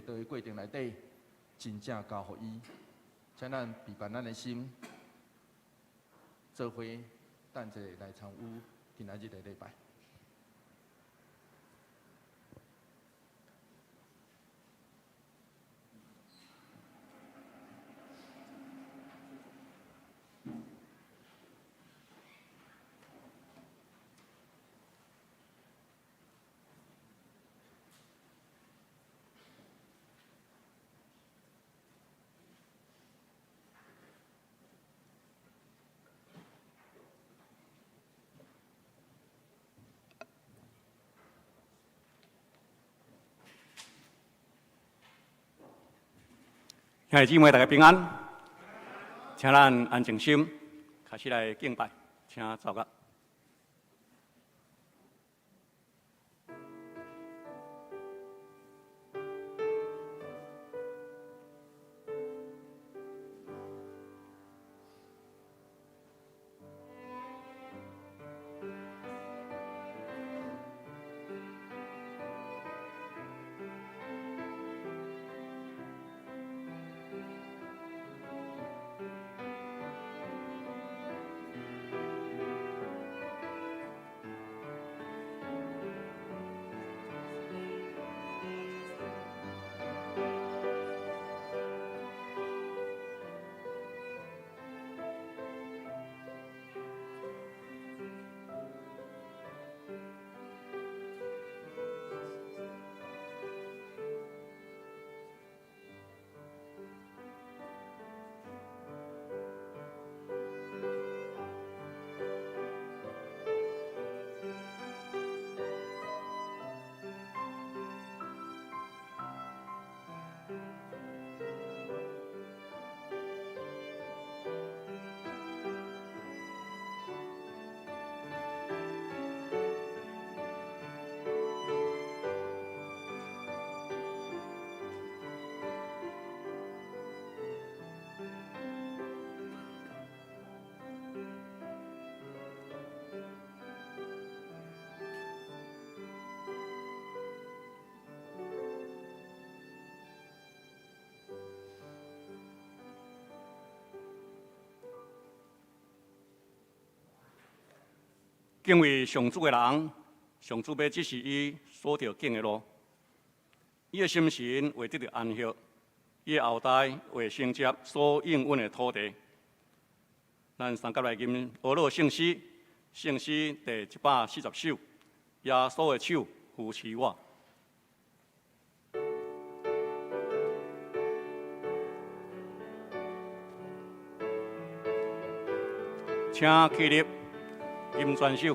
道的过程内底，真正交予伊，请咱备办咱的心，做伙等者来参与今仔日的礼拜。兄弟姊妹，大家平安，请咱安静心，开始来敬拜，请走个。敬畏上主的人，上主要指示伊所着行的路。伊的心神会得到安息，伊的后代会承接所应允的土地。咱三甲来吟俄罗圣诗，圣诗第140首，耶稣的手扶持我。请起立。吟全首。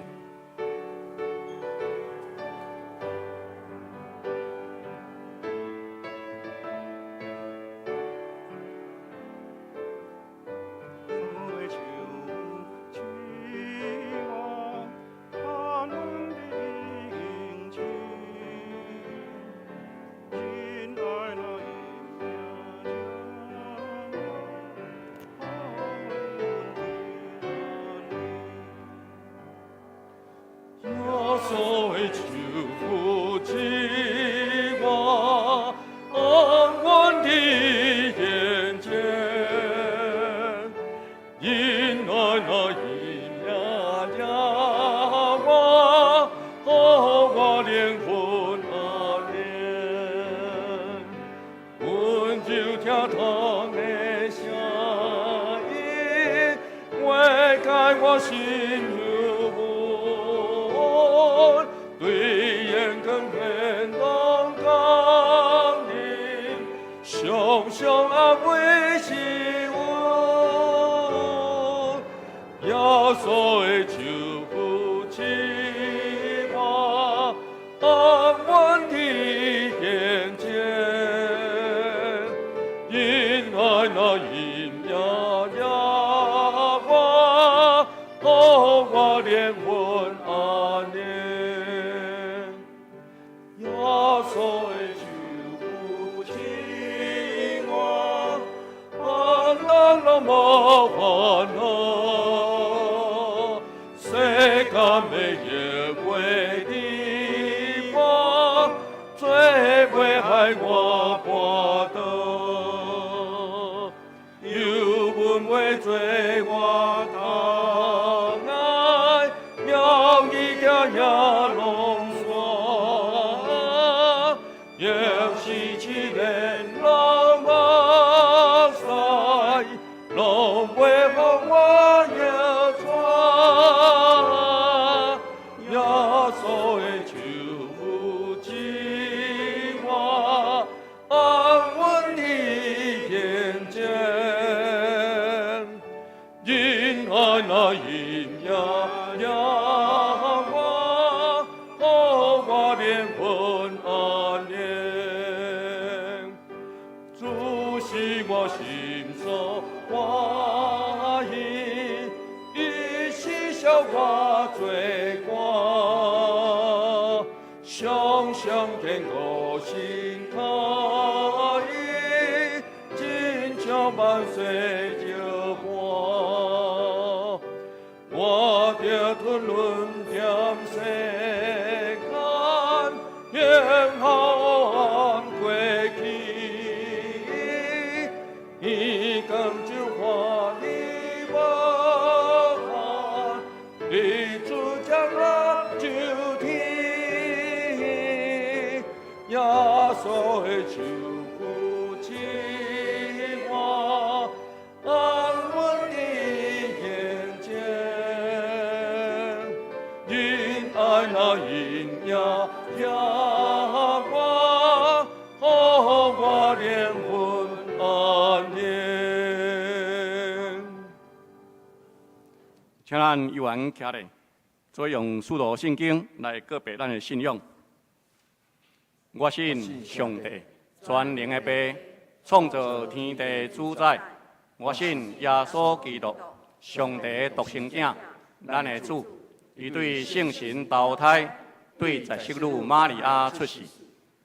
最为爱我。我道，有本为罪我疼爱，要一条条龙锁，也是七年龙马赛，龙为何我也穿，耶稣的救父亲我安稳的眼前，因爱那因呀呀我，哦我连魂安宁，主是我心所欢喜，一是笑我罪过，常常见我心他意，真像万岁就我，我的吞论点世间，也好过去，一更就花你我。你主将我救天，耶稣的救父亲我安稳的眼前，因爱那因呀呀我，哦我连魂安宁。请咱委员徛咧，做用使徒圣经来告白咱的信仰。我信上帝，全能的爸，创造天地主宰。我信耶稣基督，上帝独生子，咱的主。伊对圣神投胎，对在色女玛利亚出世，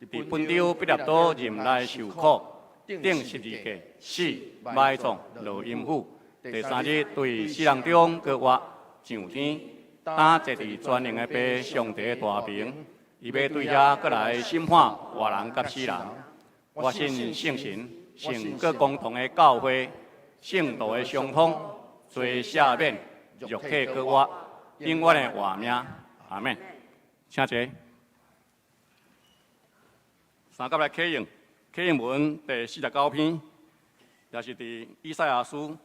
伫本丢彼拉多任内受苦，顶十字架死，埋葬落阴府。第三日对死人中搁活上天，打坐伫全能的爸上帝的大名，伊要对遐搁来审判活人甲死人。我信圣神，信各共同的教会，圣道的相通，罪赦免，肉体搁活，永远的活命。阿门。请坐。三甲来启应，启应文第49篇，也是伫以赛亚书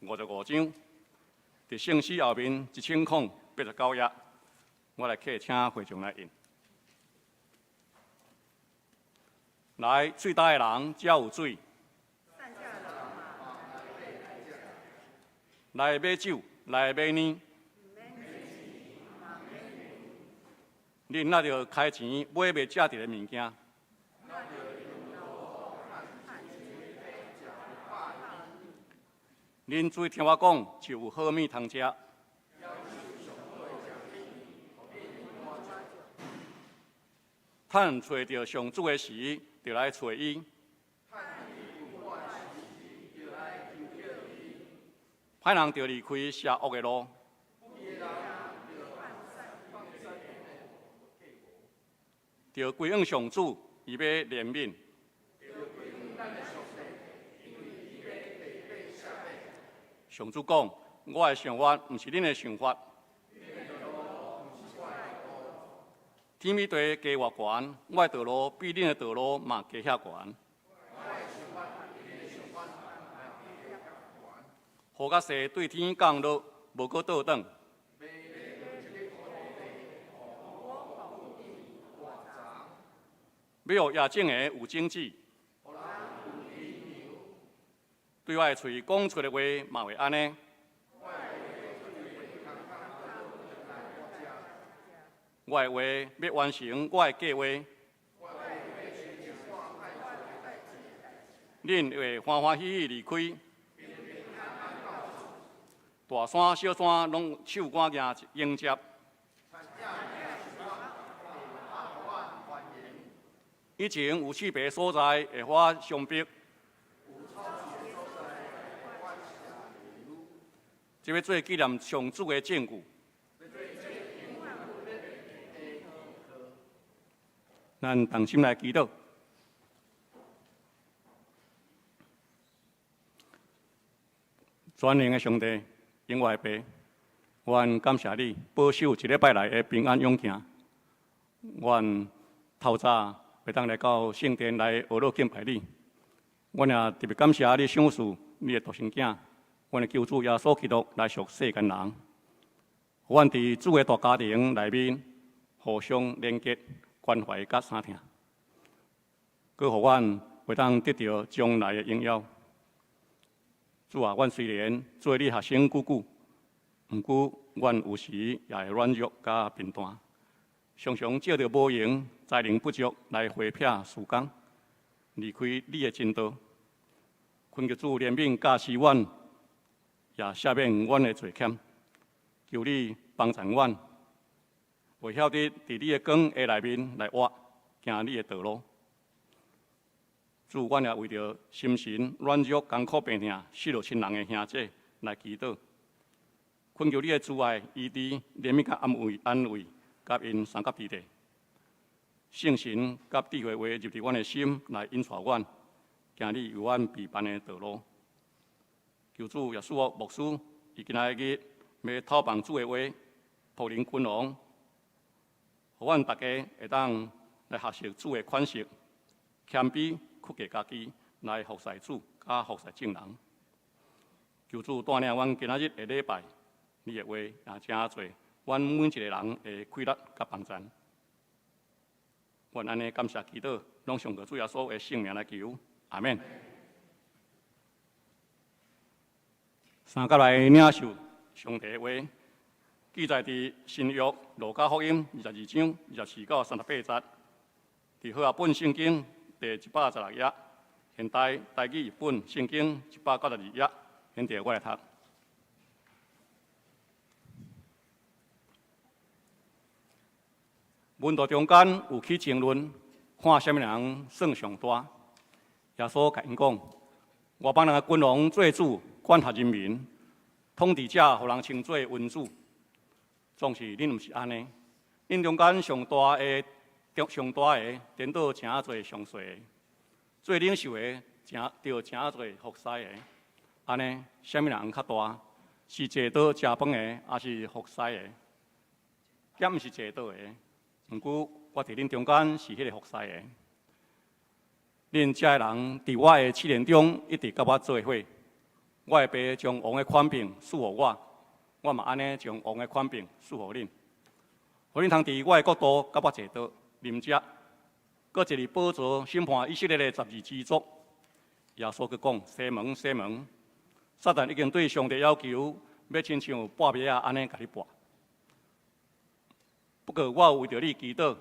55章，伫圣诗后面1089页，我来客请会众来引。来，最大的人才有水；来买酒，来买奶。恁那着开钱买袂价值的物件。恁嘴听我讲，就有好物通食。趁找到上主的时，就来找伊。歹人就离开邪恶的路。就归向上主，伊要怜悯。上主讲：我的想法毋是恁的想法。天比地加偌悬，我的道路比恁的道路嘛加遐悬。雨甲细对天降落，无搁倒转。要学野种的有经济，对我的嘴讲出的话嘛会安尼。我的话要完成我的计划，恁会欢欢喜喜离开。大山小山拢手赶迎接。以前有刺白所在，会发相逼。这要做纪念上主的证据。咱同心来祈祷。全能的上帝，永活的爸，愿感谢你保守一礼拜来的平安永行。愿透早会当来到圣殿来学乐敬拜你。阮也特别感谢你赏赐你的独生囝，阮的救主耶稣基督来属世间人。阮伫主的大家庭内面互相连结、关怀甲相听，佮互阮会当得到将来的荣耀。主啊，阮虽然做你学生久久，毋过阮有时也会软弱甲贫惰，常常借着无用、才能不足来回避事工，离开你的真道。恳求主怜悯教示阮，也赦免阮的罪愆。求你帮助阮，会晓得伫你的光的内面来活，行你的道路。主，阮也为着心神软弱、艰苦病痛、失落亲人的兄姐来祈祷，恳求你的慈爱、医治、怜悯甲安慰，甲因三甲地地。圣神甲智慧话入伫阮的心，来引带阮，行你由阮陪伴的道路。求主也使我牧师，伊今仔日要透放主的话，普灵君王，互阮大家会当来学习主的款式，谦卑。屈给家己来服侍主，甲服侍众人。求主带领阮今仔日的礼拜，你的话也真多，阮每一个人的快乐甲帮助。阮安尼感谢祈祷，拢上个主耶稣的圣名来求，阿免。三甲来领受上帝的话，记载伫新约路加福音22章24到38节，伫好啊本圣经。第116页，现代台语译本圣经192页，现地我来读。问答中间有起争论，看什么人算上大。耶稣甲因讲：我帮人的君王做主，管辖人民，统治者互人称做君主。总是恁毋是安尼，恁中间上大的。上大个颠倒诚侪上细个，做领袖个着诚侪服侍个。安尼，啥物人较大？是坐倒食饭个，还是服侍个？也毋是坐倒个。毋过，我伫恁中间是迄个服侍个。恁遮个人伫我的7年中一直甲我做伙。我的爸将王的权柄赐予我，我嘛安尼将王的权柄赐予恁，互恁通伫我的国度甲我坐倒。临遮，搁一日宝座审判以色列的12支族。耶稣佮讲：西门，西门，撒旦已经对上帝要求，要亲像拔麦安尼甲你拔。不过我为着你祈祷，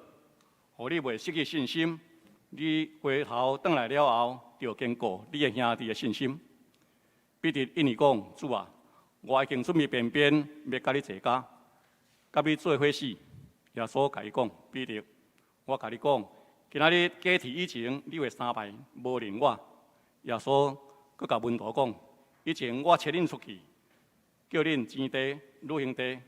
互你袂失去信心。你回头转来了后，就坚固你的兄弟的信心。彼得因伊讲：主啊，我已经准备便便，要甲你坐家，甲你做伙死。耶稣甲伊讲：彼得。我甲你讲，今仔日假期以前，你会3摆无认我。耶稣佮甲门徒讲，以前我切恁出去，叫恁钱地、旅行地、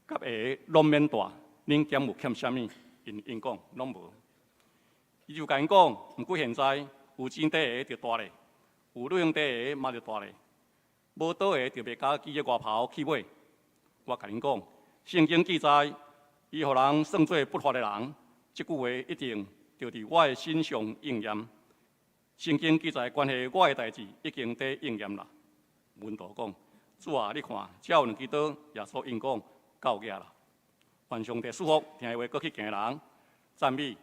甲下拢免带，恁欠有欠啥物？因讲拢无。伊就甲因讲，毋过现在有钱地下就带咧，有旅行地下嘛就带咧，无倒下就袂甲记个外袍去买。我甲恁讲，圣经记载。伊互人算做不法的人，这句话一定就伫我的身上应验。圣经记载关系我的代志已经在应验啦。门徒讲：主啊，你看，只有2支刀，耶稣应讲到额啦。愿上帝祝福听话过去行人，赞美。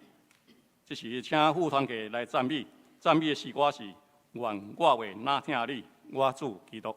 这是请副团契来赞美，赞美的诗歌是愿我为哪听你，我主基督。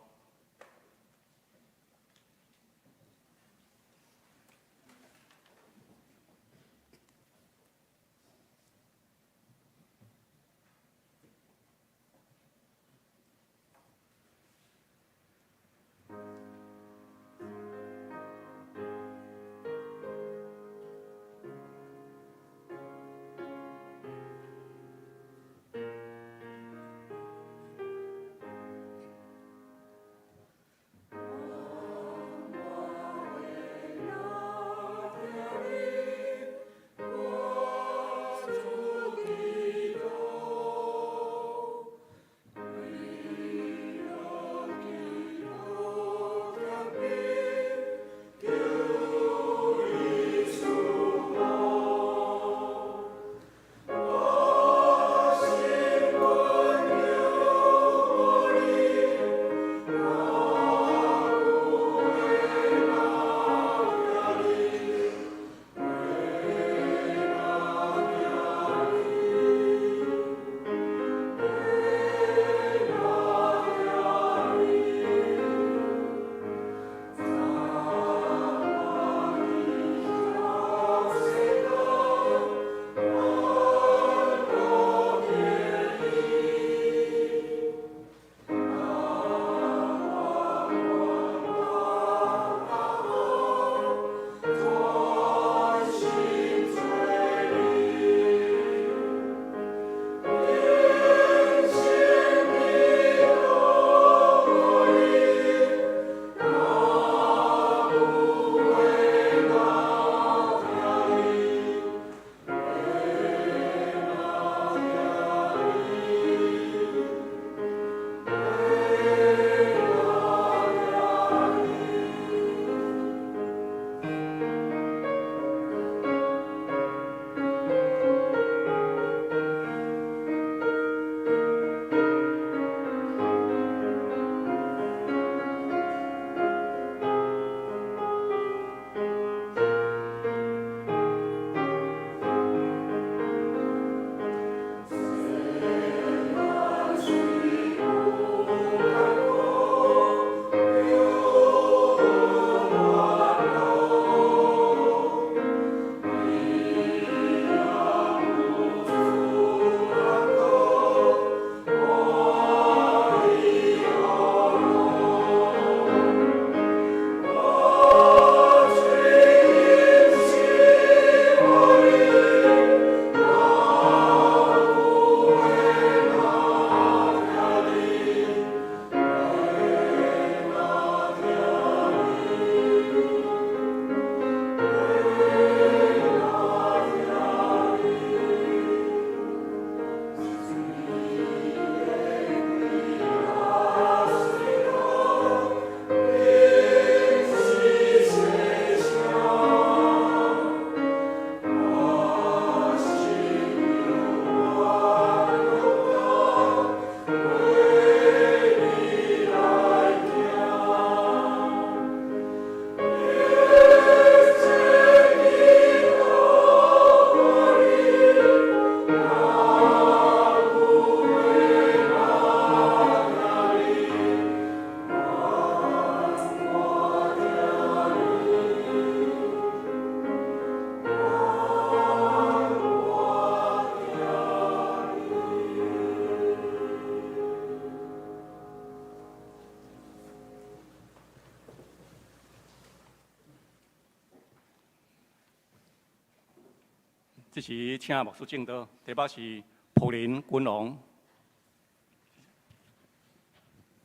这时请牧师正道，题目是普林君王。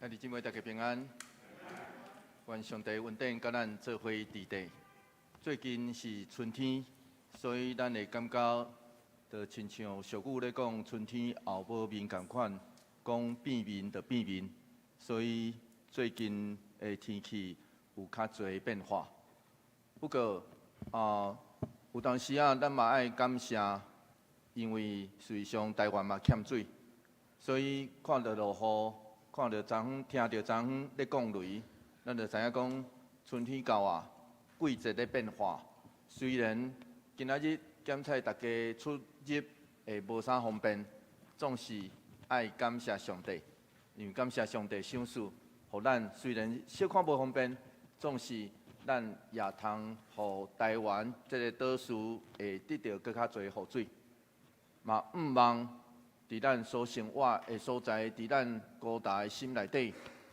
兄弟姊妹，大家平安。愿上帝稳定，甲咱做伙伫地。最近是春天，所以咱会感觉，就亲像俗语咧讲，春天后母面共款，讲变面就变面。所以最近的天气有较侪变化。不过有当时咱嘛爱感谢，因为事实上台湾嘛欠水，所以看到落雨。看到昨昏，听到昨昏咧讲雷，咱就知影讲春天到啊，季节咧变化。虽然今仔日检测大家出入会无啥方便，总是爱感谢上帝，因为感谢上帝赏赐，互咱虽然小可无方便，总是咱也通互台湾这个岛屿会得到更较侪雨水，嘛毋忘。伫咱所生活的所在，伫咱高大的心内底，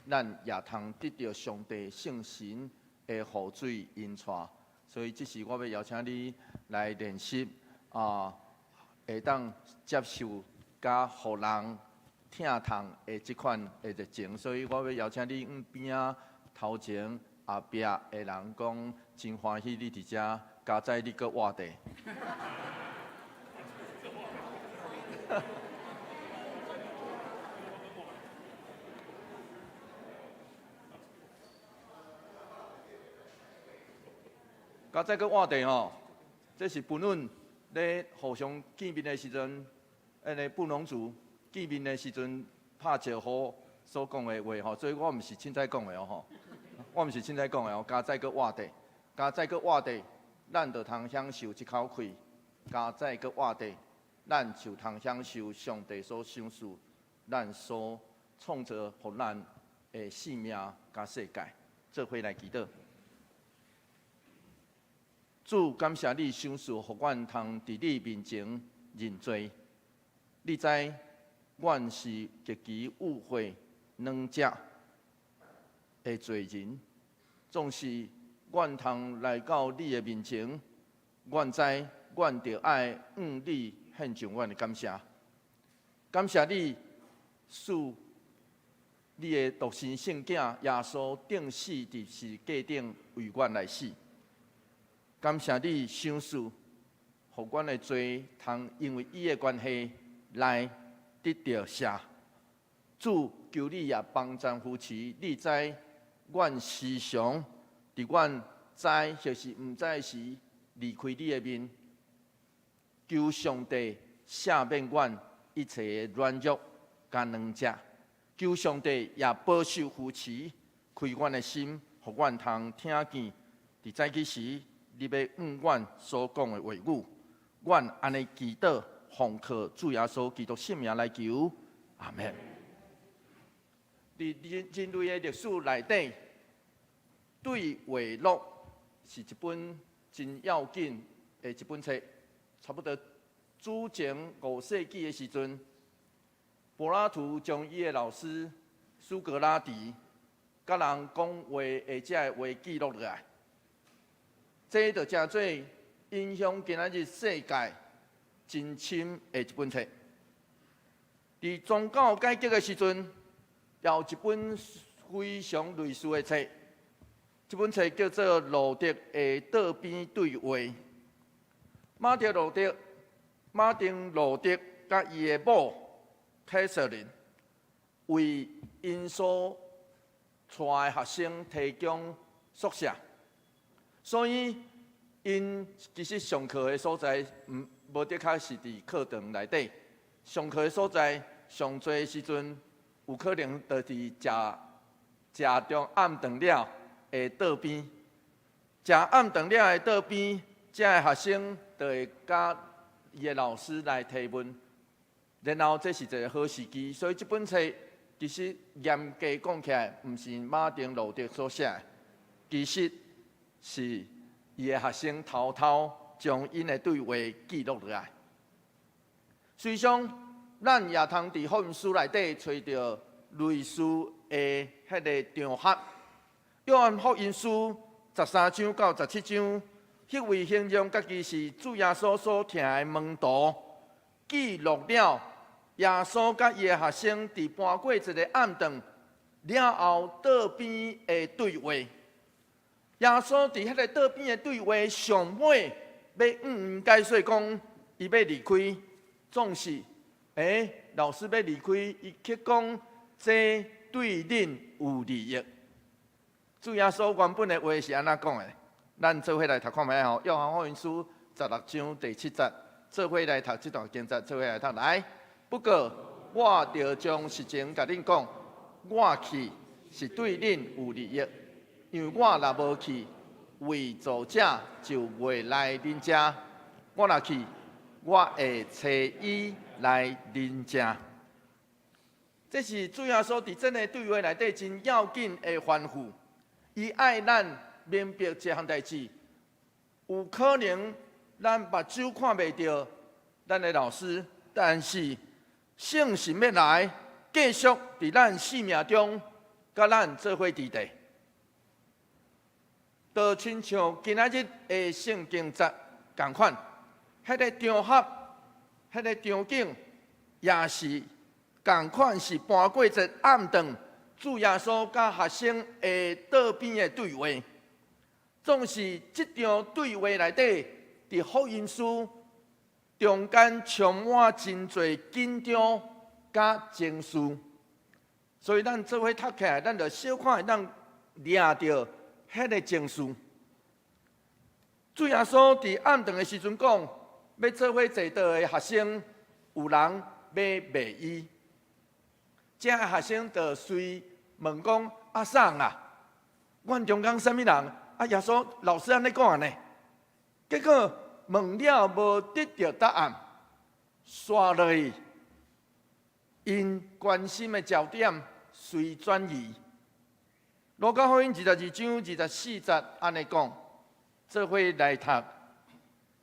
咱也通得到上帝圣神的雨水引带。所以，这是我要邀请你来练习会当接受甲互人疼痛的这款的热情。所以，我要邀请你边啊、头前、后壁的人讲，真欢喜你伫遮，加载你搁活地。加再个换地吼，这是本论咧互相见面的时阵，本农族见面的时阵拍招呼所讲的话吼，所以我毋是凊彩讲的哦吼，我毋是凊彩讲的哦。加再个换地，加再个换地，咱就通享受一口气；加再个换地，咱就通享受上帝所赏赐，咱所创造互咱的生命甲世界。做伙来祈祷。主，感谢你赏赐，互阮通伫你面前认罪。你知，阮是极其误会、软弱的罪人，总是阮通来到你的面前，阮知，阮着爱向你献上阮的感谢。感谢你，使你的独生圣囝耶稣定死伫十架顶为阮来死。感谢你赏赐，互阮的罪通因为伊的关系来得到赦。主，求你也帮助扶持，你知阮时常伫阮知或是毋知时离开你的面，求上帝赦免阮一切的软弱甲软弱，求上帝也保守扶持，开阮的心，互阮通听见伫早起时。你要向阮所讲的话语，阮安尼祈祷，奉靠主耶稣基督圣名来求，阿门。伫人类的历史内底，对话录是一本真要紧的一本册，差不多主前5世纪的时阵，柏拉图将伊的老师苏格拉底甲人讲话的这话记录落来。这就真做影响今仔日世界真深的一本册。伫宗教改革的时阵，也有一本非常类似的册。这本册叫做《路德的道边对话》。马丁路德甲伊的某凯瑟琳，为因所带的学生提供宿舍。所以，因其实上课的所在，无得较是伫课堂内底。上课的所在，上侪时阵有可能就伫食中暗顿了的桌边，食暗顿了的桌边，这个学生就会甲伊的老师来提问，然后这是一个好时机。所以这本册其实严格讲起来，毋是马丁路德所写的，其实。是伊的学生偷偷将因的对话记录落来。实际上，咱也通伫福音书内底找到类似的迄个场合。约翰福音书13章到17章迄位形容家己是主耶稣所听的门徒，记录了耶稣甲伊的学生伫搬过一个暗顿了后倒边的对话。耶稣伫迄个倒边的对话上尾要解说讲，伊要离开，总是老师要离开，伊却讲这对恁有利益。主耶稣原本的话是安怎讲的？咱做伙来读看卖吼，《约翰福音书》16章第7节，做伙来读这段经节，做伙来读来。不过我着将实情甲恁讲，我去是对恁有利益，因为我若无去，为助者就袂来恁遮；我若去，我会找伊来恁遮。这是主耶稣伫真个对话内底真要紧的吩咐，伊爱咱明白一项代志，有可能咱目睭看袂到咱的老师，但是圣神要来，继续伫咱生命中，甲咱做伙伫地。就亲像今仔日的圣经节同款，迄个场合、迄个场景，也是同款是搬过一暗顿，主耶稣甲学生的倒边的对话。总是这场对话内底，伫福音书中间充满真侪紧张甲情绪，所以咱做伙读起来，咱就小可会当抓到迄个情绪。主耶稣伫暗顿的时阵讲，要做伙坐倒的学生，有人要卖伊，这个学生就随问讲：阿送啊，阮中间什么人？耶稣老师安尼讲呢？结果问了无得到答案，刷落去，因关心的焦点随转移。路加福音22章24节安尼讲，做伙来读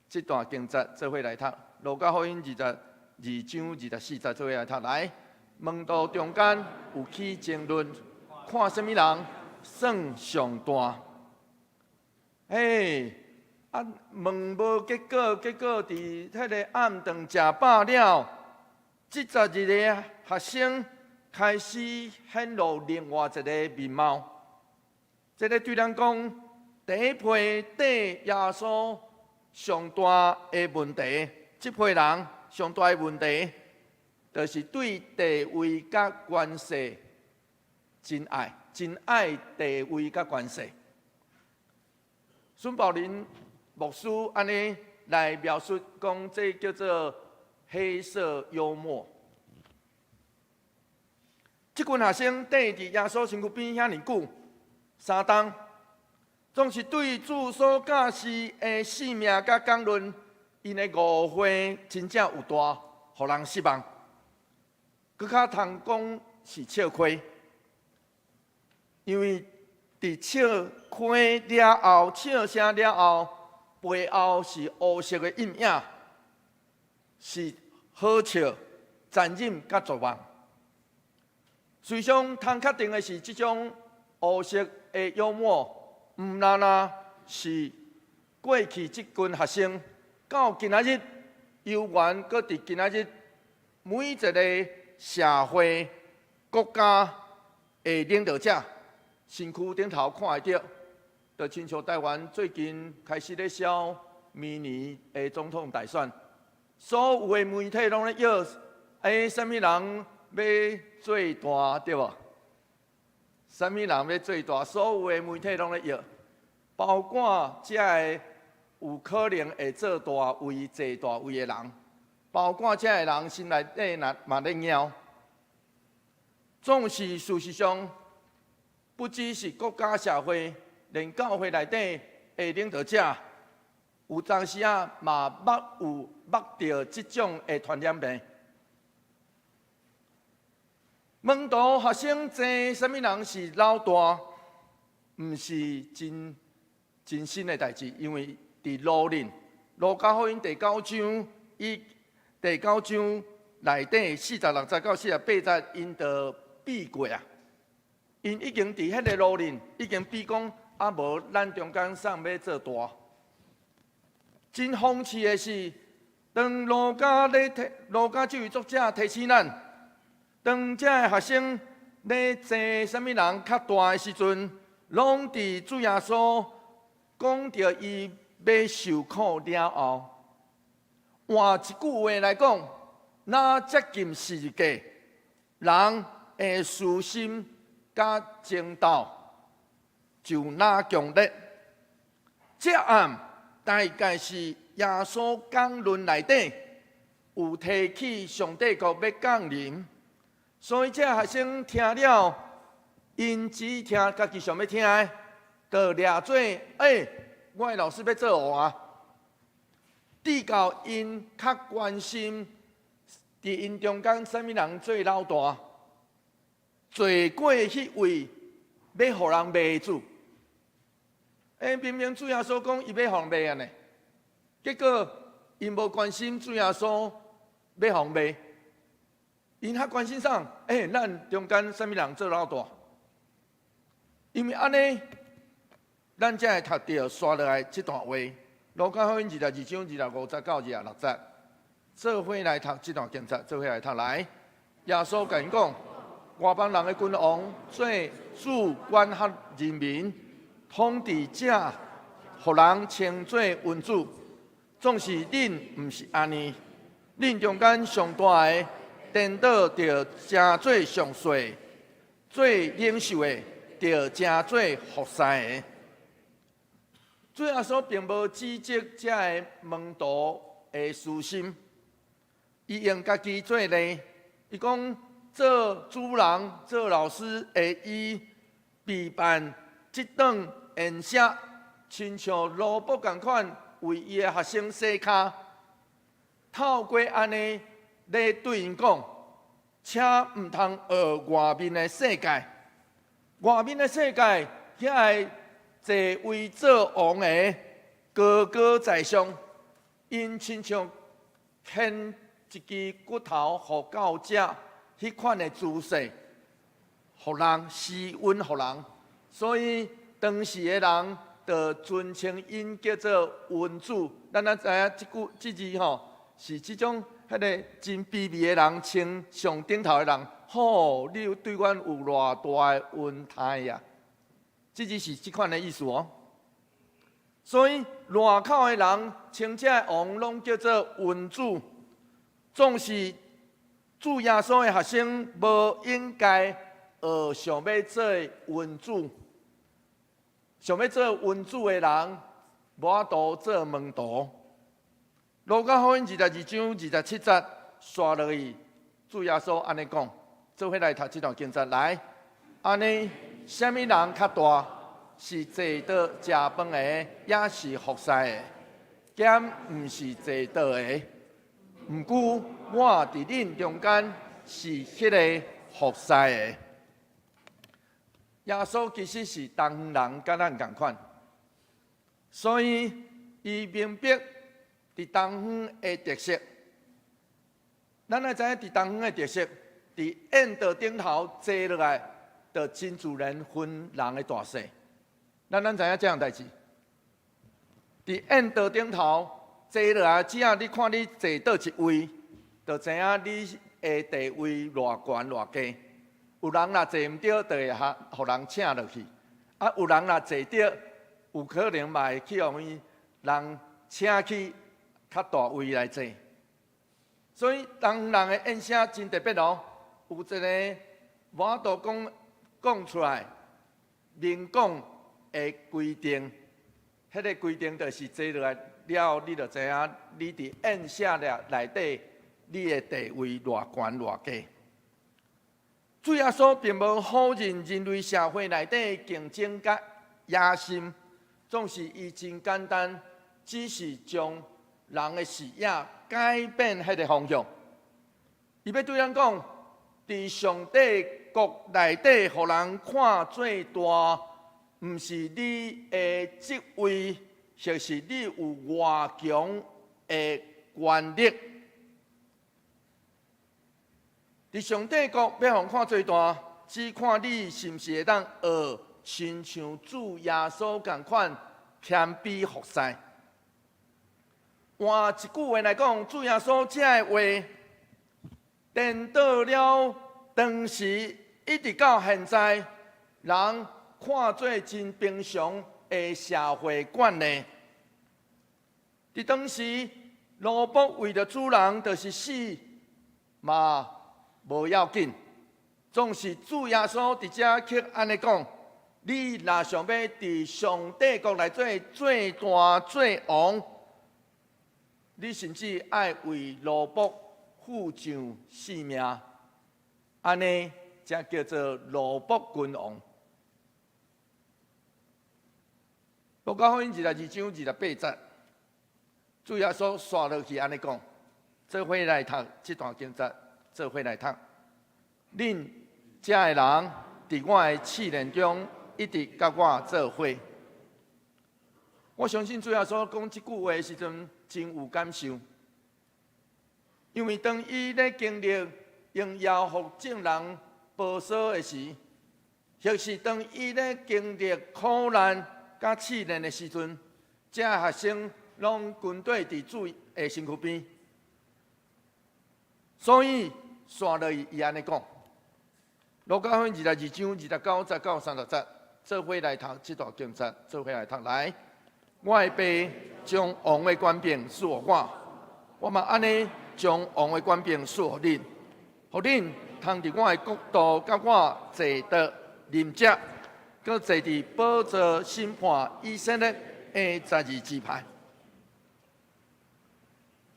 这段经节，做伙来读。路加福音22章24节，做伙来读。来，门徒中间有起争论，看什么人算上大。问无结果，结果伫迄个暗顿食饱了，这12个学生开始显露另外一个面貌。这个对咱讲，第一批对耶稣上大的问题，这批人上大的问题，就是对地位甲关系真爱地位甲关系。孙宝林牧师安尼来描述讲，这叫做黑色幽默。这群学生等伫耶稣身躯边遐尼久，3冬，总是对主所教示的性命甲讲论，因的误会真正有大，互人失望。佮较通讲是笑亏，因为伫笑亏了后，笑声了后，背后是黑色的阴影，是好笑、残忍甲绝望。随上通确定的是，这种黑色的幽默，毋单单是过去这群学生到今仔日，犹原搁伫今仔日每一个社会、国家的领导者。身躯顶头看会到，就亲像台湾最近开始咧烧明年的总统大选，所有的媒体拢咧要，什么人要最大对无？什么人要最大？所有的媒体拢咧要，包括这个有可能会做大位、坐大位的人，包括这个人心内底嘛咧拗，总是事实上。不只是国家社会，连教会内底的领导者，有当时嘛捌到这种的传染病。门徒学生争什么人是老大，毋是真心的代志，因为伫路加福音第9章内底46节到48节，因就比过啊。因已经伫迄个路认，已经比讲无咱中间上要做大，真讽刺的是，当儒家这位作者提醒咱，当这个学生咧坐什么人较大的时阵，拢伫主耶稣讲到伊要受苦了后，换一句话来讲，哪接近世界，人的私心甲争斗就哪强烈。这案大概是耶稣讲论内底有提起上帝国要降临，所以这学生听了，因只听家己想要听的，就掠做我的老师要做我啊。直到因较关心，伫因中间什么人最老大，做过迄位要互人卖主。明明主耶稣讲伊要互人卖啊呢，结果因无关心主耶稣要互人卖，因较关心啥？咱中间什么人做老大？因为安尼，咱才会读到刷落来这段话。路加福音22章25节到26节，做伙来读这段经节，做伙来读来。耶稣甲因讲，外邦人的君王做主管辖人民，统治者，互人称作君主。总是恁毋是安尼，恁中间上大的，颠倒着诚做上细；最领袖的，着诚做服侍的。主耶稣并无指责这个门徒的私心，伊用家己做例，伊讲做主人、做老师的伊备办这顿宴席，亲像萝卜同款，为伊的学生洗骹。透过安尼来对因讲，请毋通学外面的世界，外面的世界遐个坐位做王的高高在上，因亲像牵一支骨头互教者迄款的姿势，互人施恩互人，所以当时的人就尊称因叫做君主。咱知影这字吼，是这种迄个真卑微的人称上顶头的人，你对阮有偌大的恩待呀？这字是这款的意思哦。所以外口的人称这王拢叫做君主，总是主耶稣的学生无应该想要做君主，想要做君主的人，无法度做门徒。路加福音22章27节刷落去，主耶稣安尼讲，做伙来读这段经节来。安尼，什么人较大？是坐倒食饭的，也是服侍的，兼毋是坐倒的。毋过我伫恁中间是迄个服侍的。耶稣其实是东人，甲咱同款，所以伊明白伫东方的特色。咱也知影伫东方的特色，伫宴桌顶头坐落来，就真自然分人的大小。咱知影这样代志，伫宴桌顶头坐落来，只要你看你坐倒一位，就知影你的地位偌悬偌低。有人若坐唔对，就会互人请落去；有人若坐对，有可能嘛会去互人请去较大位来坐。所以东人的宴席真特别哦，有一个无法度讲出来，明讲的规定，迄个规定就是坐落来了，你就知影你伫宴席内底，你的地位偌悬偌低。主耶稣并无否认人类社会内底竞争甲野心，总是伊真简单，只是将人的视野改变迄个方向。伊要对咱讲，伫上帝国内底，互人看最大，毋是你的职位，就是你有偌强的权力。伫上帝国要互看最大，只看你是毋是会当学，亲像主耶稣共款偏卑服侍。换一句话来讲，主耶稣这个话，传到了当时，一直到现在，人看做真平常的社会惯例。伫当时，罗卜为了主人，就是死嘛无要紧，总是主耶稣伫遮却安尼讲：你若想要伫上帝国内做大做王，你甚至爱为罗卜付上性命，安尼才叫做罗卜君王。路加福音22章28节。主耶稣刷落去安尼讲，做伙来读这段经节，做伙来读。恁遮个人伫我的试炼中，一直甲我做伙。我相信主耶稣讲这句话的时阵，真有感受，因为当伊咧经历用妖服众人保守的时，或是当伊咧经历苦难甲试炼的时阵，这学生。拢军队伫主的身躯边，所以刷落伊安尼讲。路加福音22章29节到30节，做伙来读这段经节，做伙来读来。我的爸将王的权柄赐我，我嘛安尼将王的权柄赐互恁，互恁通伫我的国度甲我坐得临食，搁坐伫宝座审判以色列的12支派。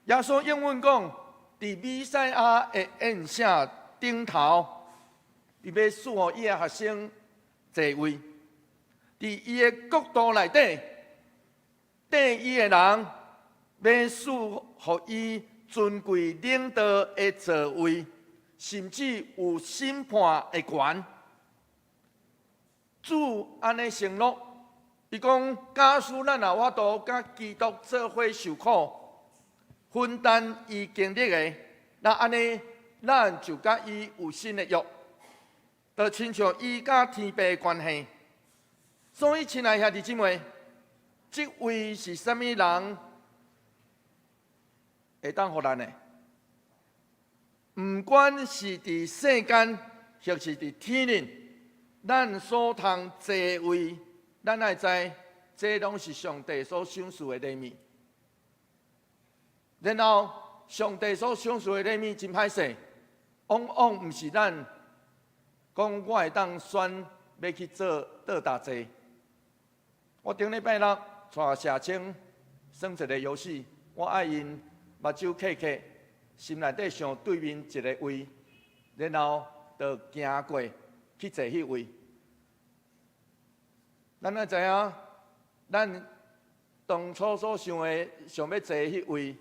耶稣应允讲，伫弥赛亚的宴席顶头，伊要赐予伊的学生座位，伫伊的国度内底，缀伊的人要赐予伊尊贵领导的座位，甚至有审判的权。主安尼承诺，伊讲：假使咱若法度甲基督做伙受苦。分担伊经历的，那安尼，咱就甲伊有新的约，就亲像伊甲天父的关系。所以，亲爱兄弟姊妹，这位是啥物人会当互咱的？不管是伫世间，或是伫天灵，咱所通坐位，咱爱知，这拢是上帝所赏赐的礼物。然后，上帝所赏赐的礼物真歹势，往往毋是咱讲我会当选要去做倒大坐。我顶礼拜六带社青耍一个游戏，我爱因目睭刻刻，心内底想对面一个位，然后就行过去坐迄位。咱爱知影，咱当初所想的想要坐迄位。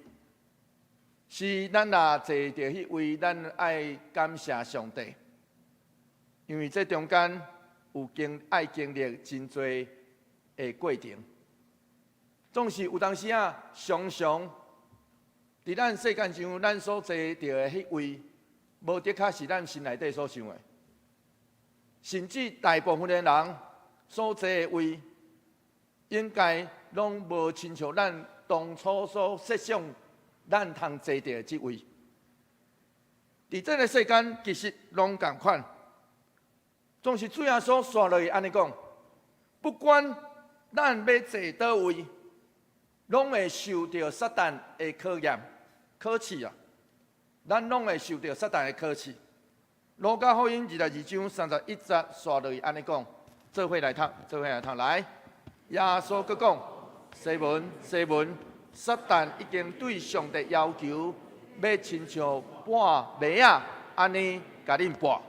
是咱若坐着迄位，咱爱感谢上帝，因为这中间爱经历真多的过程。总是有当时啊，常常伫咱世间上，咱所坐着的迄位，无的确是咱心内底所想的，甚至大部分的人所坐的位，应该拢无亲像咱当初所设想。咱通坐着即位，伫这个世间其实拢共款，总是主耶稣刷落去安尼讲，不管咱要坐倒位，拢会受到撒旦的考验、考试啊！咱拢会受到撒旦的考试。路加福音22章31节刷落去安尼讲，做伙来读，做伙来读来。耶稣佫讲：西门，西门。撒旦已经对上帝要求，要亲像搬麦仔安尼甲恁搬。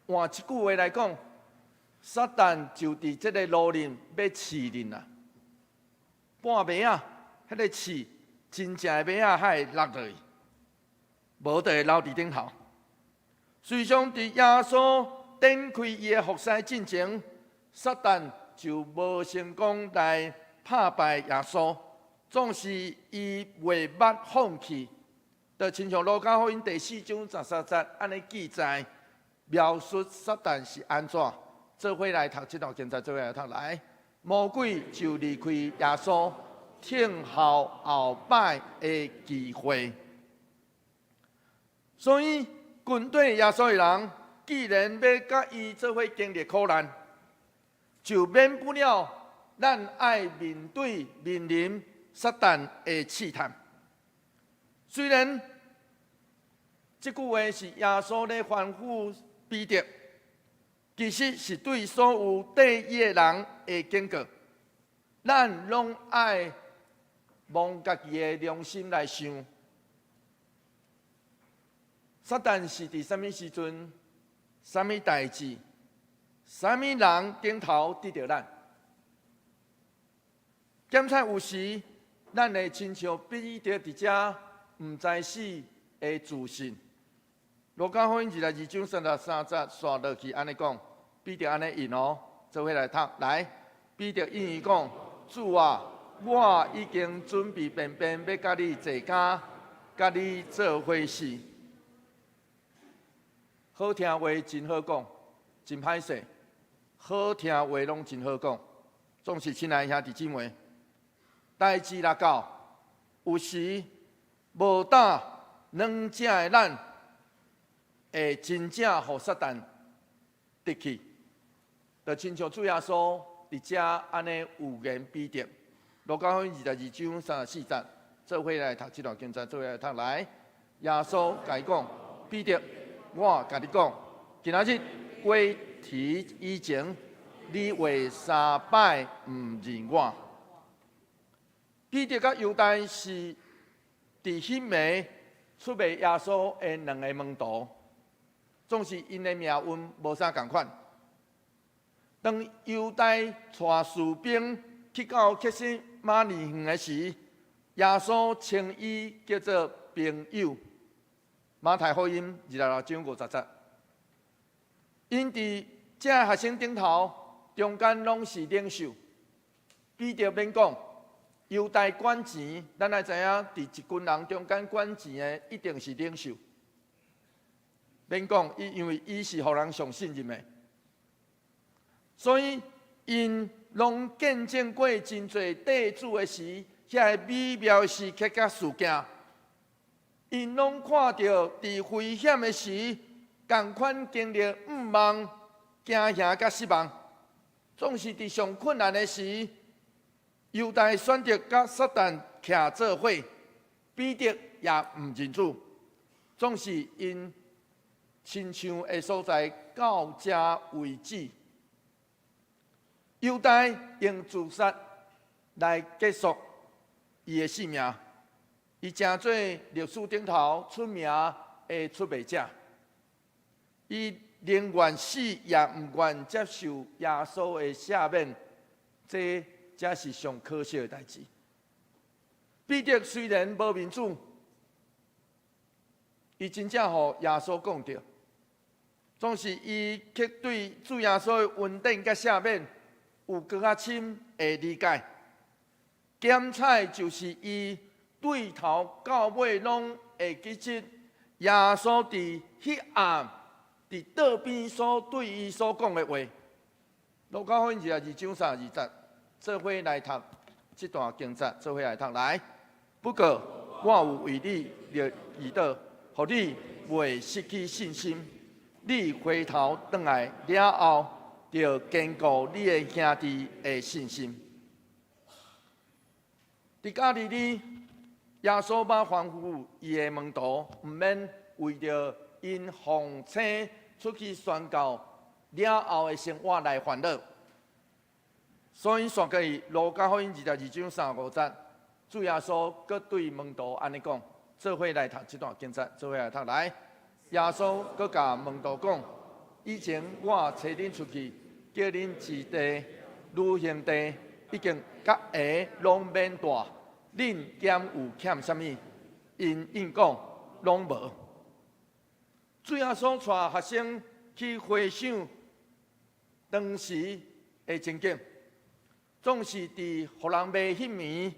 换一句话来讲，撒旦就伫这个路林要试恁啊！搬麦仔，迄个试真正的麦仔还会落落去，无就会留伫顶头。随上伫耶稣展开伊的服侍进前，撒旦就无成功来打败耶稣。总是伊袂捌放弃，就亲像路加福音第4章13节安尼记载，描述撒旦是安怎。做伙来读这段经节，做伙来读来。魔鬼就离开耶稣，听候后摆的机会。所以，军队耶稣的人，既然要甲伊做伙经历苦难，就免不了咱爱面对面临撒旦的试探。虽然这句话是耶稣咧吩咐彼得，其实是对所有对伊的人的警告。咱拢爱望家己的良心来想，撒旦是伫什么时阵、什么代志、什么人顶头得着咱？检测有时，咱会亲像彼得伫遮毋知死的自信。路加福音22章33节刷落去，安尼讲，彼得安尼应哦，做伙来读来。彼得应伊讲：主啊，我已经准备便便要甲你坐家，甲你做伙死。好听话真好讲，真歹势。好听话拢真好讲，总是亲爱兄弟姊妹，代志若到，有时无胆软正的咱，会真正互撒旦得去。就亲像主耶稣伫遮安尼有言必得。路加福音22章34节，做伙来读这段经节，做伙来读来。耶稣甲伊讲：彼得，我甲你讲，今仔日过题以前，你为3摆毋认我。彼得甲犹大是伫迄暝出卖耶稣的2个门徒，总是因的命运无啥共款。当犹大带士兵去到克西马尼园的时，耶稣称伊叫做朋友。马太福音26章50节，因伫这学生顶头，中间拢是领袖。彼得免讲，犹大管钱，咱来知影，伫一群人中间管钱的一定是领袖。免讲，因为伊是互人上信任的。所以，因拢见证过真侪地主的时，遐美妙时刻甲事件，因拢看到伫危险的时，共款经历毋望、惊吓甲失望。总是伫上困难的时，犹大选择甲撒旦徛做伙，彼得也毋认主，总是因亲像的所在到这为止。犹大用自杀来结束伊的性命，伊成做历史顶头出名的出卖者。伊宁愿死，也毋愿接受耶稣的赦免，这才是上可惜的代志。彼得虽然无民主，伊真正互耶稣讲着，总是伊却对主耶稣的恩典甲赦免有更较深的理解。检采就是伊对头到尾拢会记得耶稣伫迄暗伫道边所对伊所讲的话。路加福音22章32节，做伙来读这段经节，做伙来读来。不过我有为你立祈祷，互你袂失去信心。你回头转来了后，就坚固你的兄弟的信心。伫假日里，耶稣捌吩咐伊的门徒，毋免为着因奉请出去宣教了后的生活来烦恼。所以刷过去路加福音22章35节，主耶稣搁对门徒安尼讲，做伙来读这段经节，做伙来读来。耶稣搁甲门徒讲：以前我找恁出去，叫恁治地、旅行地，已经甲下拢免带，恁兼有欠什么？因应讲拢无。主耶稣带学生去回想当时的情景，总是伫互人袂迄暝，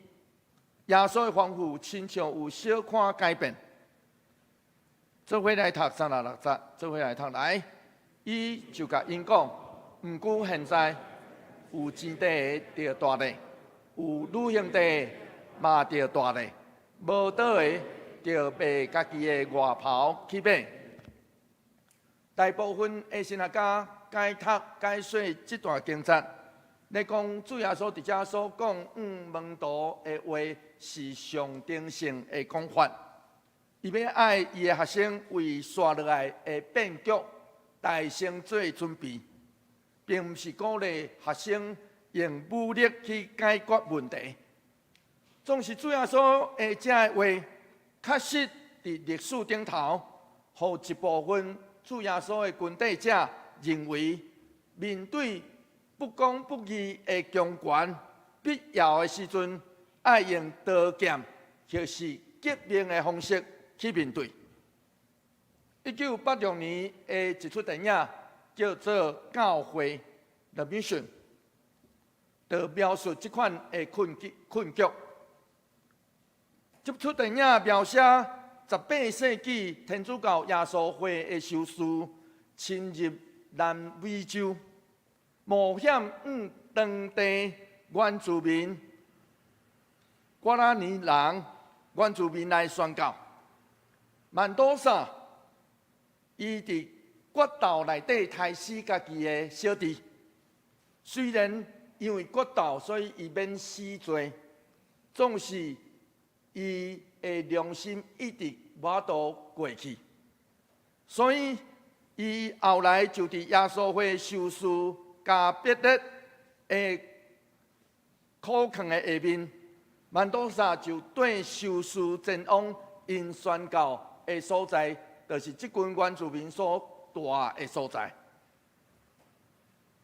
耶稣的吩咐亲像有小可改变。做伙来读36节，做伙来读来。伊就甲因讲，毋过现在有钱地着大地，有旅行地嘛着大咧，无倒的着被家己的外袍去买。大部分的神学家解读解说这段经节，咧讲主耶稣伫遮所讲门徒的话是象征性的讲法，伊要爱伊的学生为刷落来的变局大声做准备，并毋是鼓励学生用武力去解决问题。总是主耶稣的这话，确实伫历史顶头，互一部分主耶稣的军队者认为，面对不公不义的强权，必要的时阵，爱用刀剑，就是革命的方式去面对。1986年的一出电影叫做《教会 The Mission》，就描述这款的困局。这出电影描写18世纪天主教耶稣会的修士侵入南美洲，冒险向当地原住民瓜拉尼人原住民来宣教。曼多萨伊伫国岛内底杀死家己的小弟，虽然因为国岛，所以伊免死罪，总是伊的良心一直无度过去，所以伊后来就伫耶稣会修士加别勒的苦劝的下面，曼多萨就对修士前往因宣教的所在，就是即群原住民所住的所在。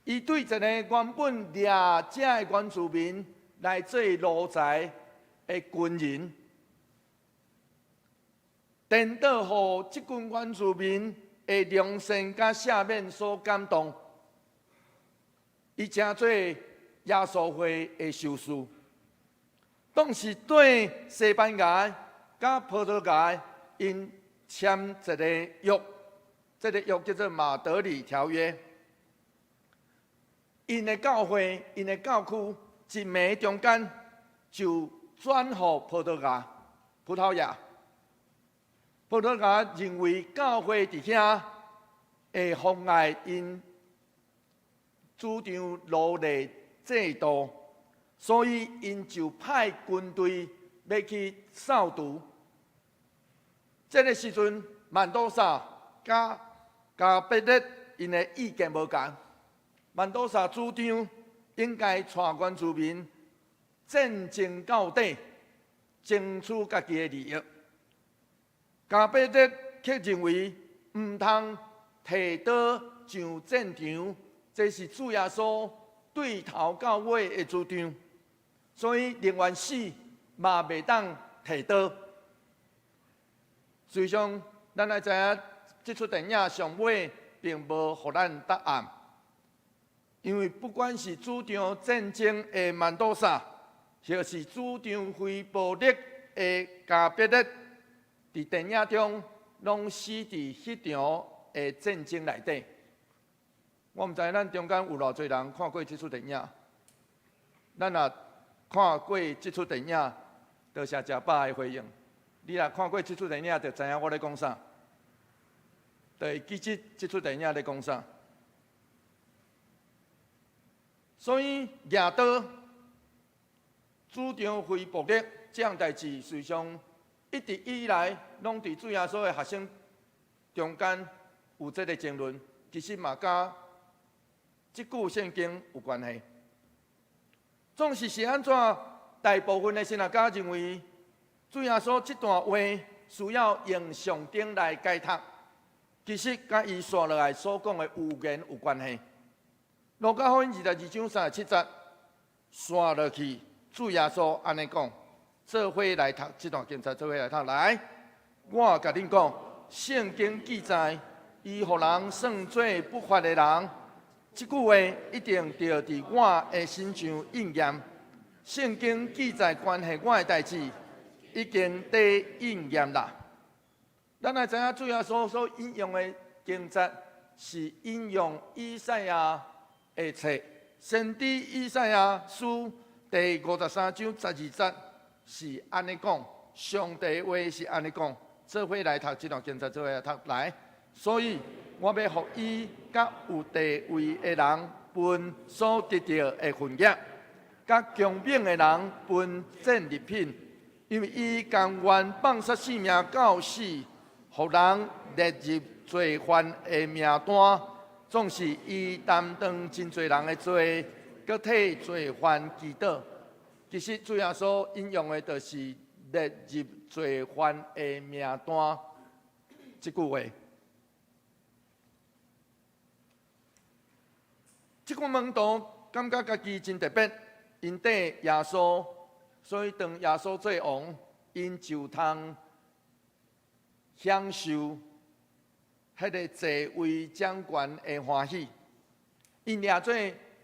伊对一个原本掠这的原住民来做奴才的军人，颠倒互即群原住民的良心甲下面所感动，伊成做耶稣会的修士，当时对西班牙甲葡萄牙因签一个约，这个约叫做马德里条约。因的教会、因的教区一暝中间就转互葡萄牙。葡萄牙认为教会伫遐会妨碍因主张奴隶制度，所以因就派军队要去扫除。这个时阵，曼多萨加贝勒因的意见无同。曼多萨主张应该带原住民战争到底，争取家己的利益。加贝勒却认为唔通提刀上战场，这是主耶稣对头到尾的主张，所以宁愿死嘛袂当提刀。实际上，咱来知影，这出电影上尾并无予咱答案。因为不管是主张战争的曼多萨，或是主张非暴力的加别勒，伫电影中拢死伫迄场的战争内底。我毋知咱中间有偌侪人看过这出电影，咱若看过这出电影，多谢食饱的回应。你若看过这出电影，就知影我咧讲啥，就会记得这出电影咧讲啥。所以举刀主张非暴力这样代志，实际上一直以来拢伫主耶稣的学生中间有这个争论，其实嘛甲即句圣经有关系。总是安怎？大部分的神学家认为，主耶稣这段话需要用上顶来解读，其实甲伊刷落来所讲的预言有关系。路加福音22章37节，刷落去，主耶稣安尼讲：做伙来读这段经节，做伙来读。来，我甲恁讲，圣经记载，伊互人算做不法的人，这句话一定着伫我的身上应验。圣经记载关系我的代志，已经得应验啦。咱来知影主耶稣所引用的经节，是引用以赛亚的册，先知以赛亚书第53章12节是安尼讲，上帝的话是安尼讲。做伙来读这段经文，做伙来读来。所以我要互伊甲有地位的人分所得到的份额，甲强炳的人分战利品，因为伊甘愿放杀性命到死，互人列入罪犯的名单。总是伊担当真侪人的罪，搁替罪犯祈祷。其实主耶稣引用的就是列入罪犯的名单这句话。这群门徒感觉家己真特别，因缀耶稣，所以当耶稣做王，因就通享受迄个坐位掌权的欢喜。因掠做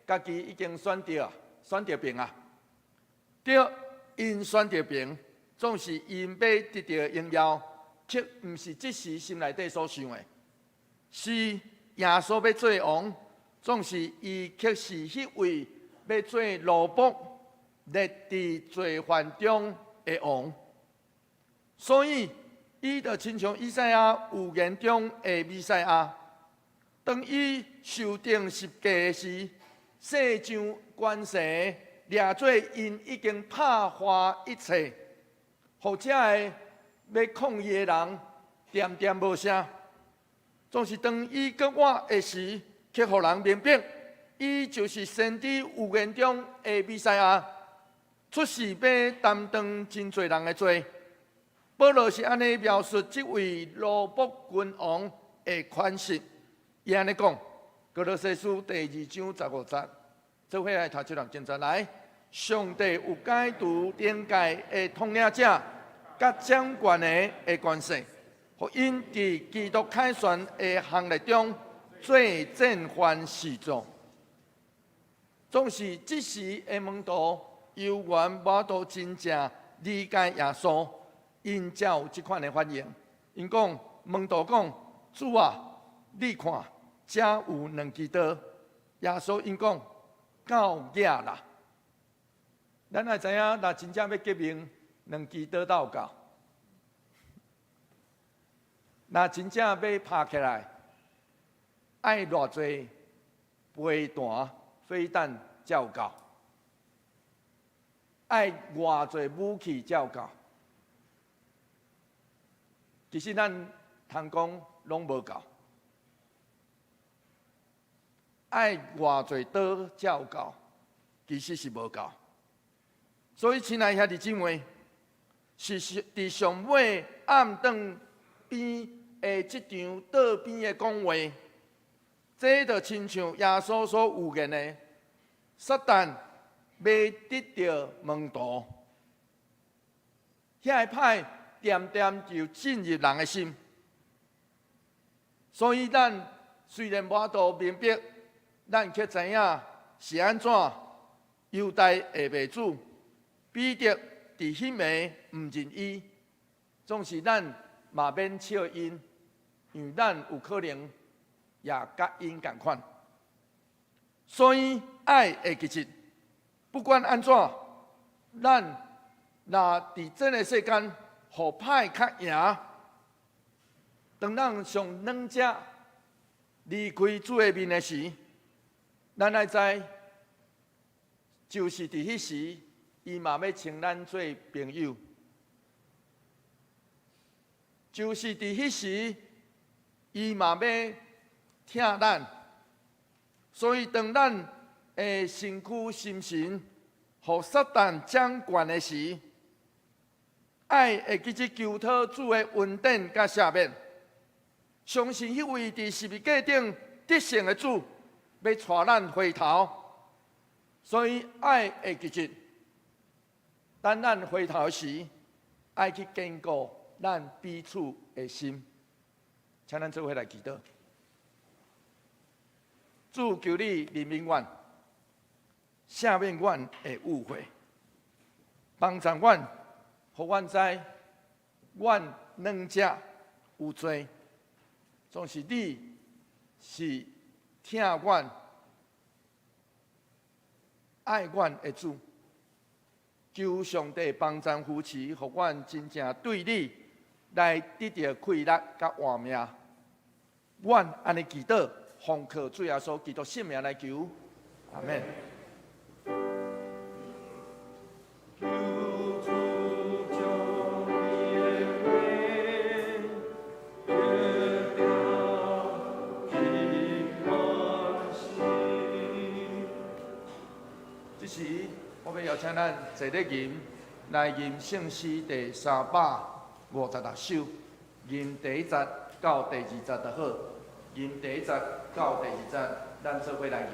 家己已经选着平啊，对，因选着平，总是因要得到荣耀，却毋是即时心内底所想的，是耶稣要做王。总是伊却是迄位要做奴仆、列伫罪犯中的王，所以伊就亲像以赛亚预言中的弥赛亚。当伊受定十架时，世上权势掠做因已经拍花一切，或者的要抗议的人点点无声。总是当伊搁活的时，却互人明白，伊就是先知预言中的弥赛亚，出世要担当真侪人的罪。保罗是安尼描述这位罗卜君王的款式，伊安尼讲：《哥罗西书》第2章15节，做伙来读这段经文来。上帝有解除天界的统领者，甲掌权的关系，互因伫基督凯旋的行列中。做战犯示众，总是即时的门徒，犹原无都真正理解耶稣，因才有即款的反应。因讲门徒讲：“主啊，你看，遮有2支刀。”耶稣因讲：“到野啦！”咱也知影，若真正要革命，2支刀才有够。若真正要拍起来，爱偌济飞弹、飞弹才有够，爱偌济武器才有够。其实咱通讲拢无够，爱偌济刀才有够，其实是无够。所以，亲爱兄弟姊妹，是伫上尾暗顿边的即场道边的讲话。这就亲像耶稣所预言的，撒旦要得到门徒，遐个歹点点就进入人的心。所以咱虽然无法度明白，咱却知影是安怎。犹大下未主，彼得伫迄暝毋认伊，总是咱嘛免笑因，因为咱有可能。也甲因共款，所以爱的其实不管安怎，咱若伫这个世间，互歹较赢，当咱上两者离开主的面的时，咱爱知，就是伫迄时，伊嘛要称咱做朋友，就是伫迄时，伊嘛要。听咱，所以当咱的身躯心神，互撒旦掌权的时，爱会记得求讨主的恩典甲赦免，相信迄位伫十字架顶得胜的主，要带咱回头。所以爱会记得，当咱回头时，爱去坚固咱彼此的心。请咱做伙来祈祷。主求你怜悯阮，赦免阮的误会，帮助阮，互阮知，阮两者有罪，总是你是听阮、爱阮的主。求上帝帮助扶持，互阮真正对你来得到快乐甲活命。阮安尼祈祷，奉靠主耶稣基督圣名来求，阿门。这时，我要邀请咱坐咧吟来吟圣诗第356首，吟第1节到第2节就好。吟第1节到第2节，咱做伙来吟。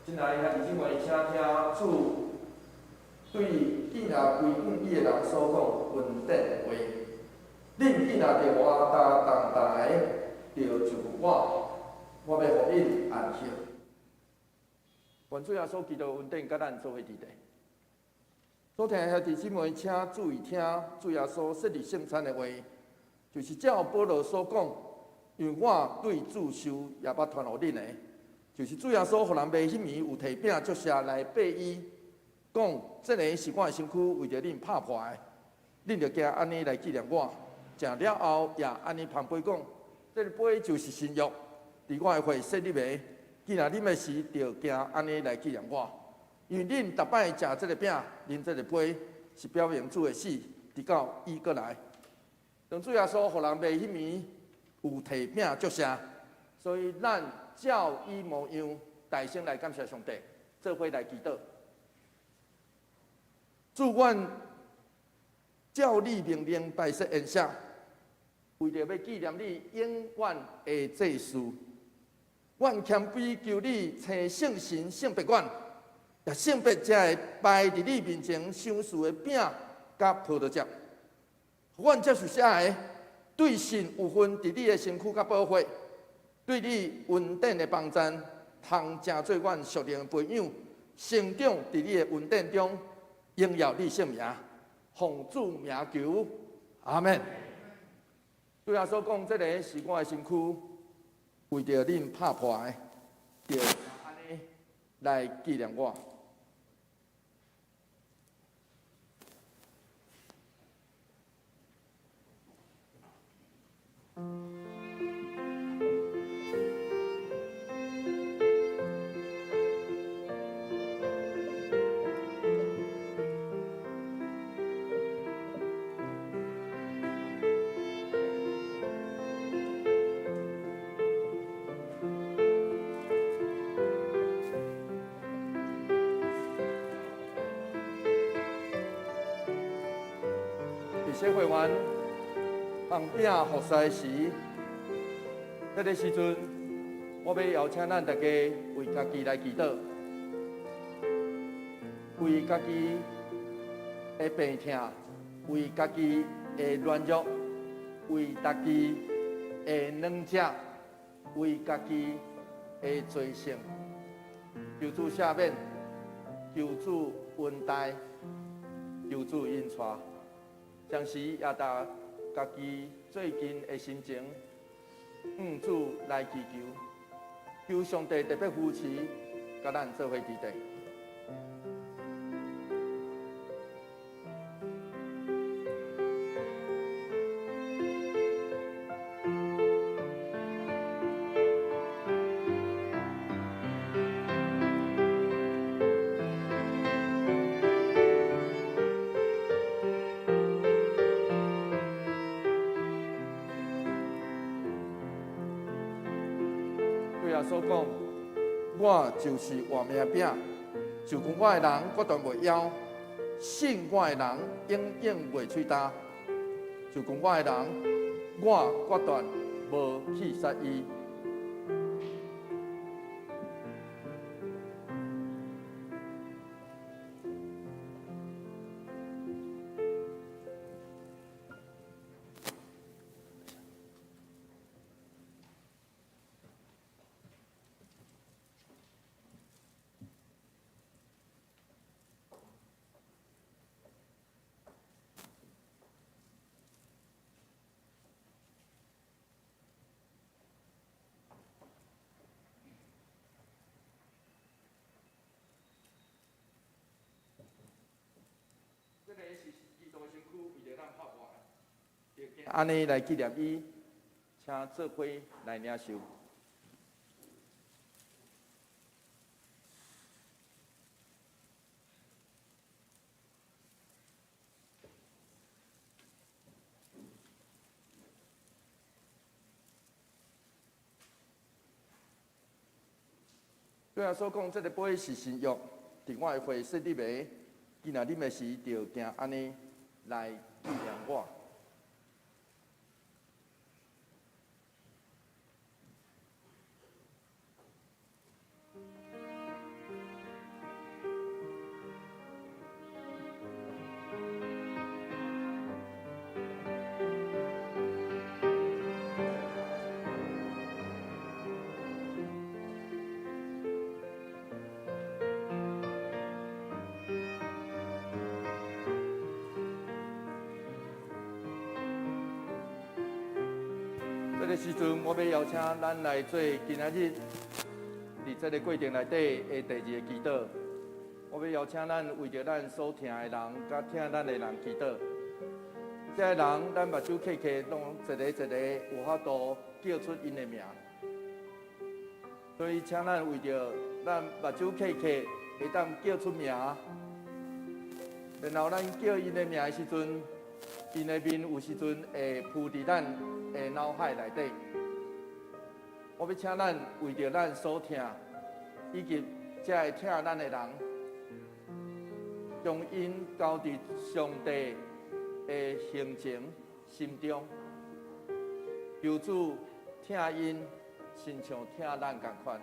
进来，兄弟姊妹，请听主对囝仔归向伊的人所讲稳定的话。恁囝仔着活大当大的，着就我要互因安息。愿主耶稣基督稳定甲咱做伙伫地。所听兄弟姊妹，请注意听主耶稣设立圣餐的话，就是照保罗所讲，因为我对主受也捌传互恁的。就是主耶稣互人卖迄暝有摕饼祝谢来拜伊，讲这个是我的身躯，为着恁拍破的，恁着加安尼来纪念我。食了后也安尼旁杯讲，这个杯就是新约，伫我的血设立的。既然啉的时，着加安尼来纪念我。因为恁逐摆食这个饼，啉这个杯，是表明主的死，直到伊过来。当主耶稣互人卖迄暝有摕饼祝谢，所以咱照伊模样，大声来感谢上帝，做伙来祈祷。主，阮照你命令摆设宴席，为着要纪念你永远的祭祀，阮谦卑求你找圣神圣别馆，也圣别才会摆伫你面前相似的饼甲葡萄汁。阮接受写的，对神有份伫你的身躯甲保护。对你稳定的帮助，通成做阮属灵的培养，成长伫你的稳定中，荣耀你圣名，奉主名求，阿门。对耶稣讲，这个是我的身躯，为着恁拍破的，着安尼来纪念我。些会员行饼服侍时，这个时阵，我要邀请咱大家为家己来祈祷，为家己的病痛，为家己的软弱，为家己的软弱，为家己的罪性，求主赦免，求主恩待，求主引带。同时也答家己最近的心情，向主来祈求，求上帝特别扶持，甲咱做伙支持。所讲，我就是活命饼，就讲我的人决断袂枵，信我的人永远袂喙焦，就讲我的人，我决断无去杀伊。安尼来纪念伊，请做伙来领受。对啊，所讲，这个杯是新约，伫我的会说你袂，今仔啉的时就行安尼来纪念我。这个时阵，我要邀请咱来做今仔日伫这个过程内底的第二个祈祷。我要邀请咱为着咱所听的人，甲听咱的人祈祷。这个人，咱目睭刻刻，拢一个一个有法度叫出因的名。所以，请咱为着咱目睭刻刻会当叫出名，然后咱叫因的名的时阵，因的面有时阵会浮伫咱的脑海内底。我要请咱为着咱所听，以及这会听咱的人，将因交伫上帝的性情心中，求主听因，亲像听咱同款。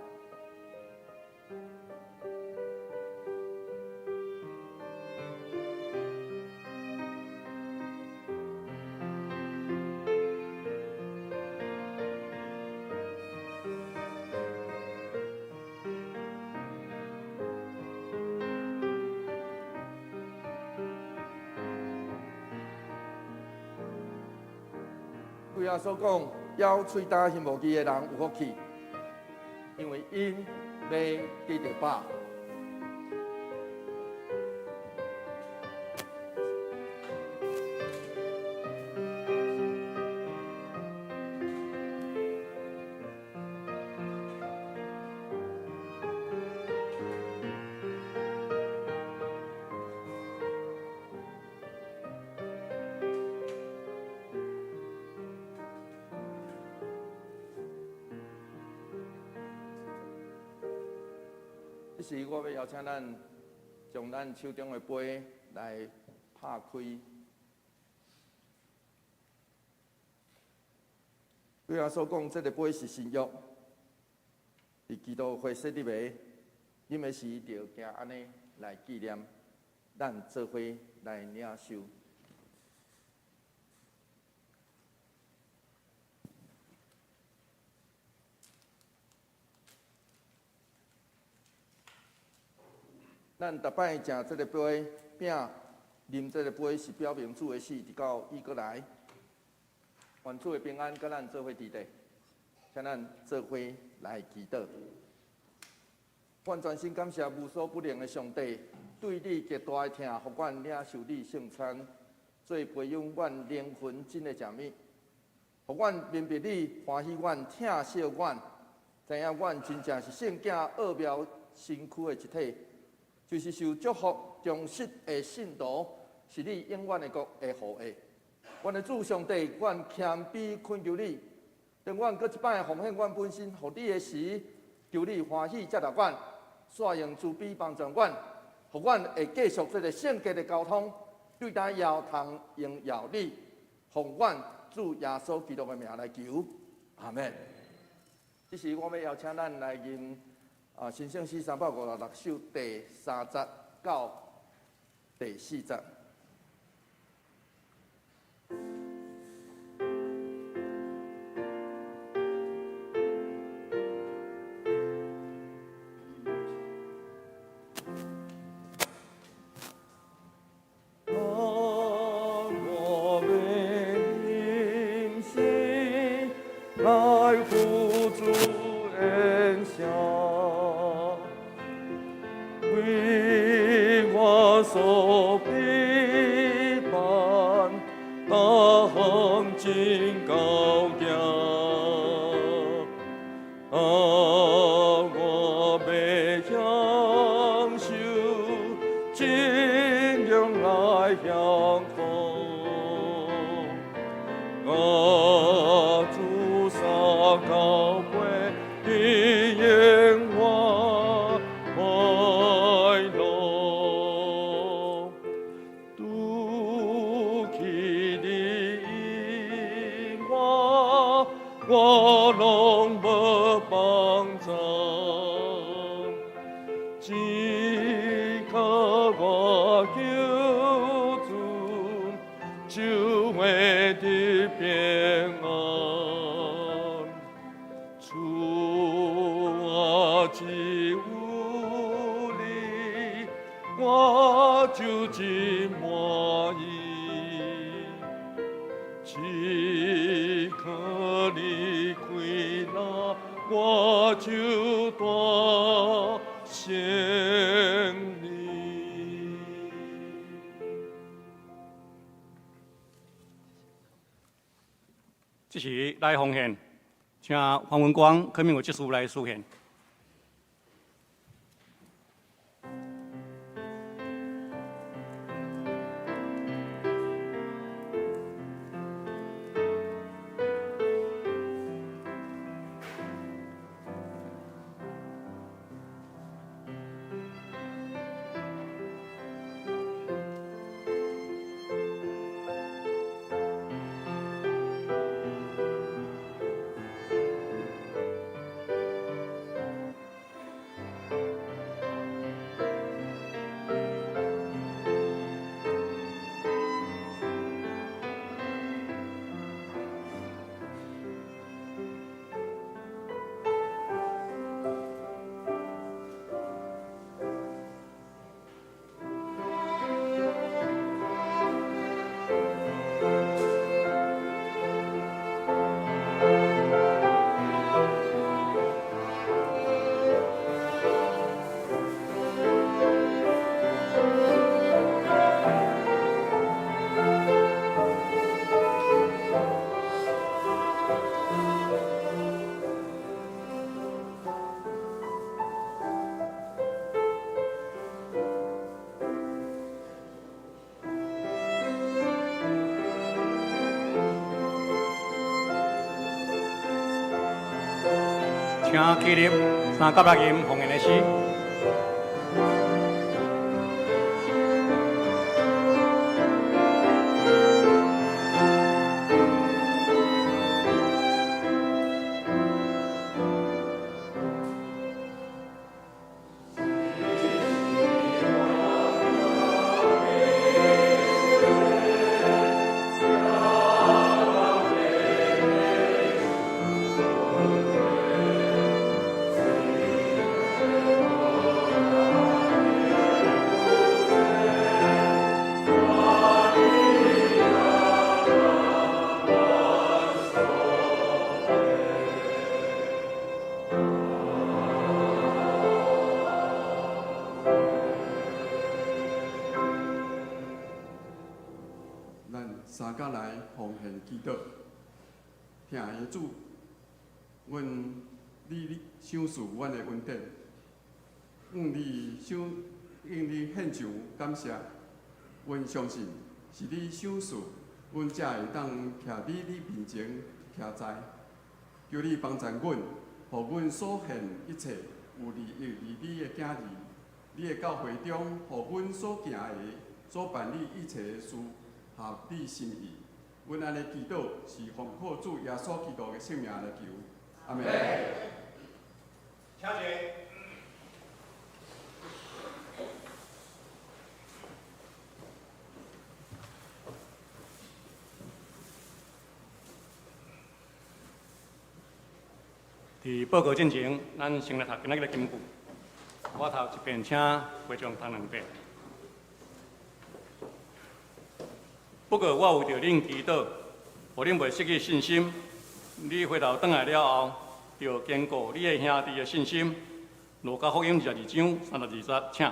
对啊，所讲咬喙焦耳无记的人有福气，因为因要得到饱。这时，我要邀请咱将咱手中的杯来拍开。对我所讲，这个杯是新约，伫基督会设立的，饮的时就行安尼来纪念，咱做伙来领受。咱逐摆食这个杯饼，啉这个杯，是表明主的死，直到伊过来。愿主的平安，甲咱做伙伫地，请咱做伙来祈祷。愿全心感谢无所不能的上帝，对你极大的疼，互阮领受你圣餐，做培养阮灵魂真的食物，互阮明白你欢喜阮，疼惜阮，知影阮真正是圣囝奥妙身躯的一体。就是受祝福、忠实的信徒，是你永远的国的护卫。阮的主上帝，阮谦卑恳求你，等阮搁一摆奉献阮本身，互你的时，求你欢喜接纳阮，煞用慈悲帮助阮，互阮会继续这个圣洁的交通，对待摇堂应摇你，奉阮主耶稣基督的名来求，阿门。这时我要邀请咱来吟。新圣诗356首第3节到第4节。我们心来呼主恩祥。为我所背叛，当今高扬。我被享受，尽用来享福。主所高贵的眼光。我拢无帮助，只靠我救主，就会的平安。主啊，只有你，我就真满意。只可离开那，我就多想你。这是来奉献，请黄文光柯明伟技术来书献。请起立3角落音奉献的诗。甲来奉献祈祷，听耶主，阮你赏赐阮的恩典，应你献上感谢，阮相信是你赏赐，阮才会当徛伫你面前徛在，求你帮助阮，互阮所献一切有利益于你的囝儿，你的教会中，互阮所行的、所办理一切的事，合你心意。阮安尼祈祷，是奉靠主耶稣基督的圣名来求，阿门。请坐。伫报告进前，咱先来读今仔日的金句。我读一遍，请会众读两遍。不过我为着恁祈祷，互恁袂失去信心。你回头转来了后，要坚固你的兄弟的信心。路加福音22章32节，请。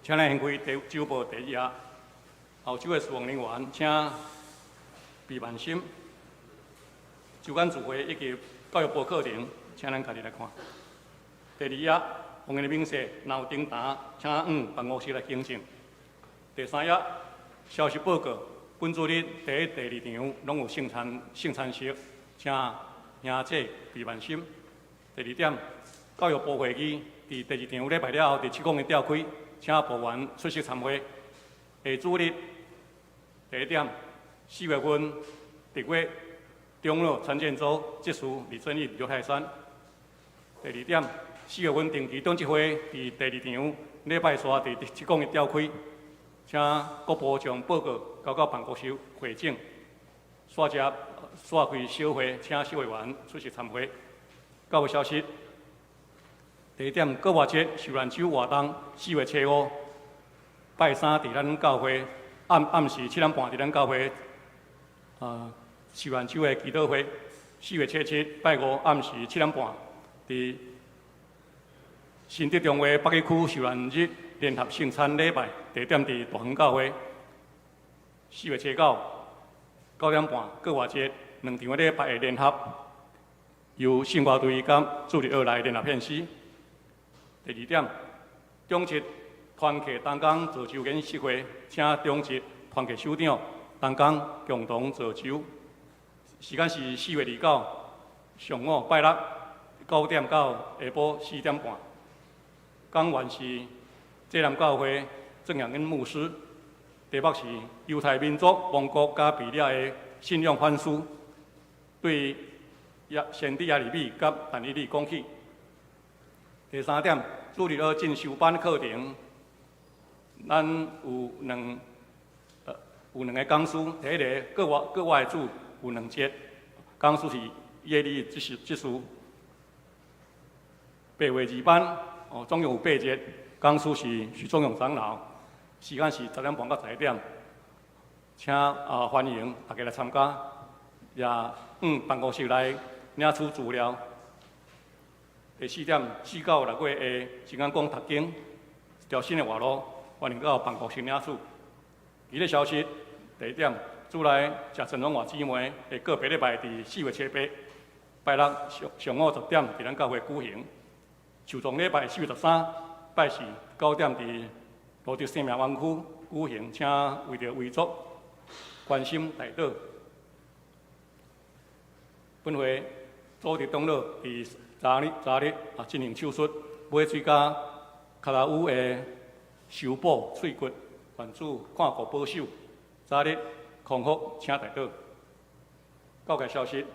请咱先开周报第一页，后周的事务人员请毕万心。周间聚会以及教育部课程，请咱家己来看。第二页，红颜的名册，然后顶答，请办公室来更正。第三页，消息报告，本主日第一、第二场拢有圣餐式，请兄姐毕万心。第二点，教育部会议伫第二场礼拜了后，伫7公里召开。请部员出席参会。下主日第一点，4月份特约中路参建组结束李正义、刘泰山。第二点，4月份定期党籍会伫第二场礼拜三伫7公里召开，请各部将报告交到办公室会诊。煞开小会，请小会员出席参会。教育消息。第一点，国外节受难酒活动4月7号，拜三伫咱教会暗时7点半伫咱教会受难酒的祈祷会。4月7拜五暗时7点半伫新德中华北基区受难日联合圣餐礼拜，地点伫大园教会。4月7、9点半国外节2场礼拜的联合，由圣歌队甲主日学来联合献诗。第二点，中籍团契同工造就研习会，请中籍团契首长同工共同造就。时间是4月29上午拜六9点到下晡4点半。讲员是济南教会郑阳恩牧师，题目是犹太民族亡国加比了的信仰反思，对先知耶利米甲但以理讲起。第三点，主日学进修班课程，咱有两个讲师，第一个国外组有2节，讲师是耶利即事。8月2班总共有8节，讲师是许忠勇长老，时间是10点半到11点，请欢迎大家来参加，也办公室来领取资料。第4点，4到6月的新安宫读经，一条新的活路，欢迎到办公室领取。其他消息，第1点，主来食陈荣华姊妹的个别礼拜伫4月7、8，拜六上午10点伫咱教会举行。受葬礼拜4月13，拜四9点伫罗德生命湾区举行，请为着遗族关心代祷。本会组织长老伫昨日进行手术，买水甲脚头乌的修补喙骨，愿主看顾保守，早日康复，请代祷。告解消息：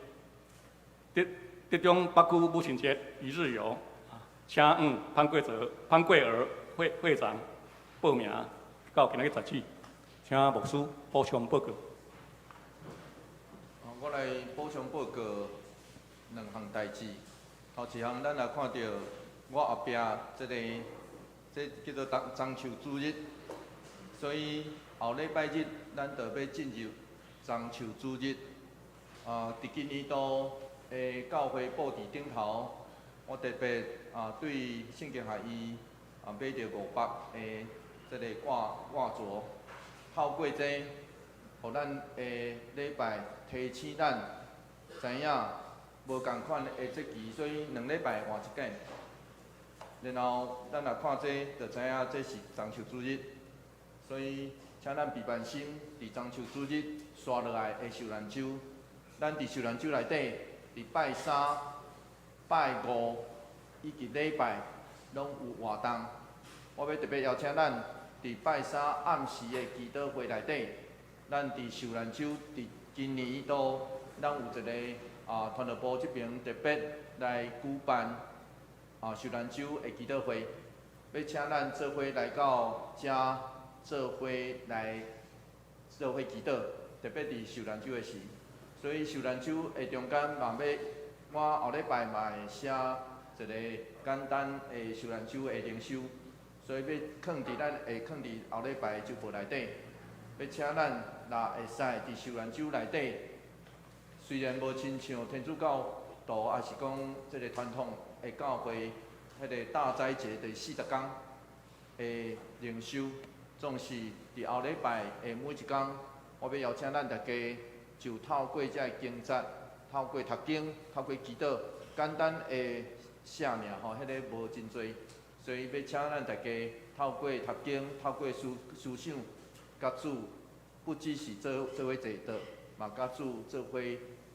德中北区母亲节一日游，请潘贵儿会长报名到今仔日10时，请牧师补充报告。我来补充报告两项代志。头一项，咱也看到我后壁这叫做樟树主日，所以后礼拜日咱就要进入樟树主日。伫今年度的教会布置顶头，我特别对圣经学院买着500个这个挂座，透过这，互咱的礼拜提醒咱知影无共款的节期，所以2礼拜换一件。然后咱若看这，就知影这是樟树主日，所以请咱备办心，伫樟树主日刷落来的受难周，咱伫受难周内底，伫拜3、拜5以及礼拜拢有活动。我要特别邀请咱伫拜3暗时的祈祷会内底，咱伫受难周伫今年度，咱有一个传道部这边特别来举办受难周的祈祷会，要请咱做伙来到遮做伙来做伙祈祷，特别伫受难周的时，所以受难周的中间嘛要，我后礼拜嘛会写一个简单的受难周的灵修，所以要放伫咱会放伫后礼拜的周报内底，要请咱若会使伫受难周内底，虽然无亲像天主教徒，还是讲即个传统的教会，迄个大斋节第40天的灵修，总是伫后礼拜的每一天，我要邀请咱大家就透过这经节，透过读经，透过祈祷，简单的写名吼，迄个无真多，所以要请咱大家透过读经，透过思想，甲主不只是做伙坐倒，嘛甲主做伙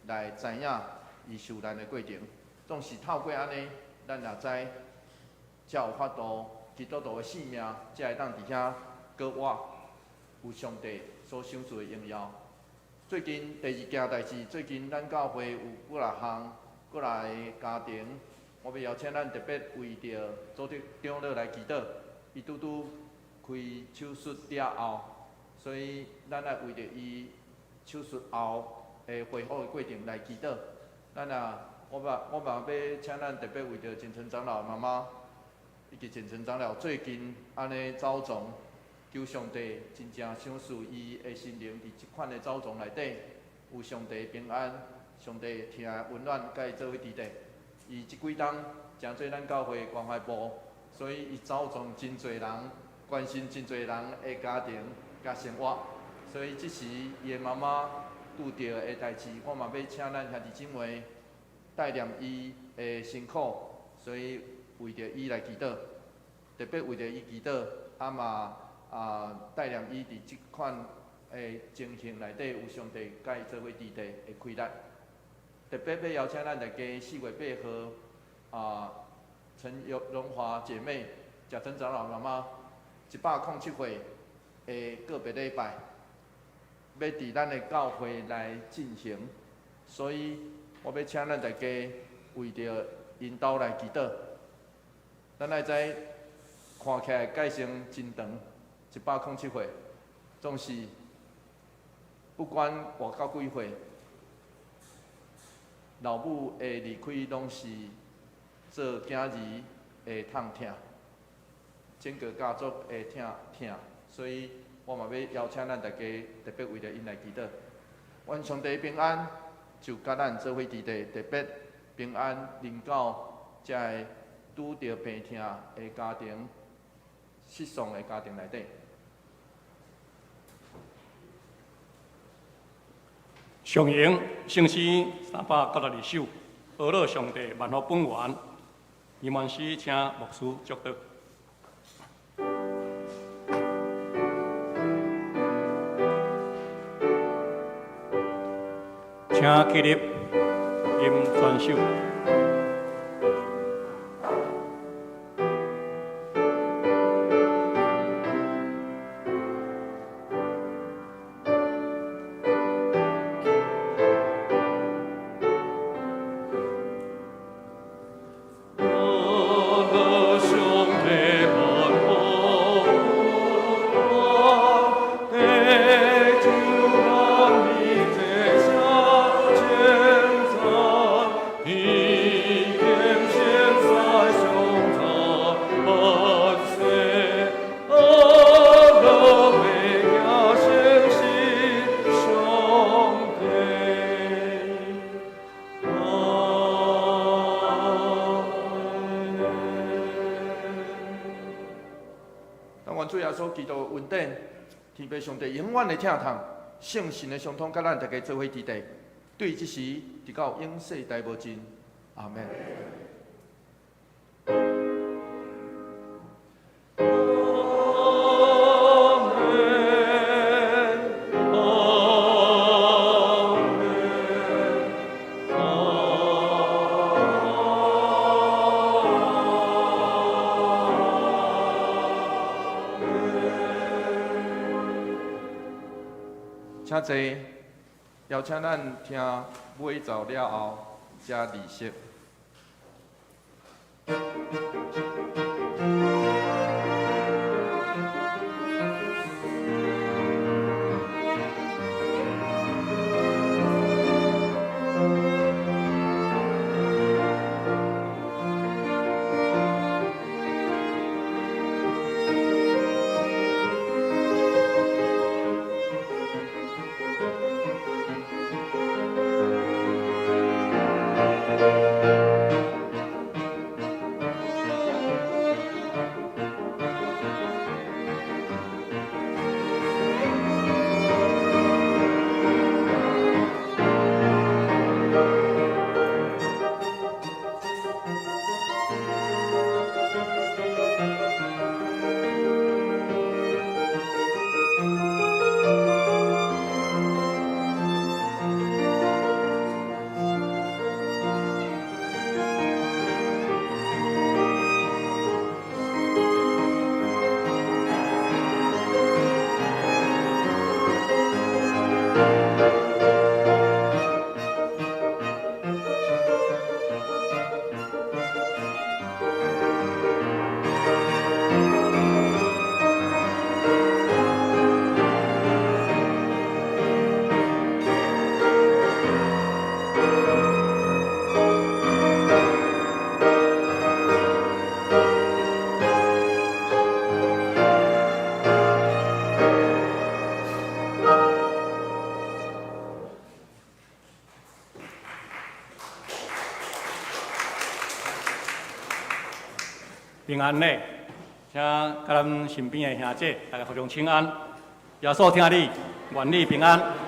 来知影伊受难的过程。总是透过安尼，咱也知才有法度基督徒的性命，才会当伫遐搁活，有上帝所赏赐的荣耀。最近第2件代志，最近咱教会有几啊项过来的家庭，我要邀请咱特别为着组织长老来祈祷。伊拄拄开手术了后，所以咱来为着伊手术后的恢复的过程来祈祷。咱我嘛要请咱特别为着真诚长老妈妈以及真诚长老最近安尼走总。求上帝真正赏赐伊的心灵，伫即款的走状内底，有上帝平安，上帝听温暖，甲伊做伙伫地。伊即几冬诚做咱教会关怀部，所以伊走状真侪人，关心真侪人的家庭甲生活。所以即时伊的妈妈拄着的代志，我嘛要请咱兄弟姊妹带念伊的辛苦，所以为着伊来祈祷，特别为着伊祈祷，嘛。带念伊伫即款诶情形内底，有上帝甲伊做伙伫地的开力。特别要邀请咱大家4月8号，陈荣华姐妹、贾陈长老妈妈107岁的个别礼拜，要伫咱的教会来进行，所以我要请咱大家为着因兜来祈祷。咱爱知看起来界性真长。107岁，总是不管活到几岁，老母的离开拢是做囝儿的痛疼，整个家族的痛，所以我嘛要邀请咱大家特别为着因来祈祷。愿上帝平安，就甲咱做伙伫地，特别平安临到遮个拄着病痛的家庭、失丧的家庭内底。上迎圣诗392首，阿乐上帝万福本源。伊万诗请牧师祝祷。请起立，吟全首。天主万民之下。主耶稣基督恩典，天父上帝永远的疼痛，圣神的相通，甲咱大家做伙伫地，对即时直到永世代无尽，阿门。请坐，邀请咱听尾奏了后，才离席。平安礼，请甲咱身边的兄姐大家互相请安。耶稣听你，愿你平安。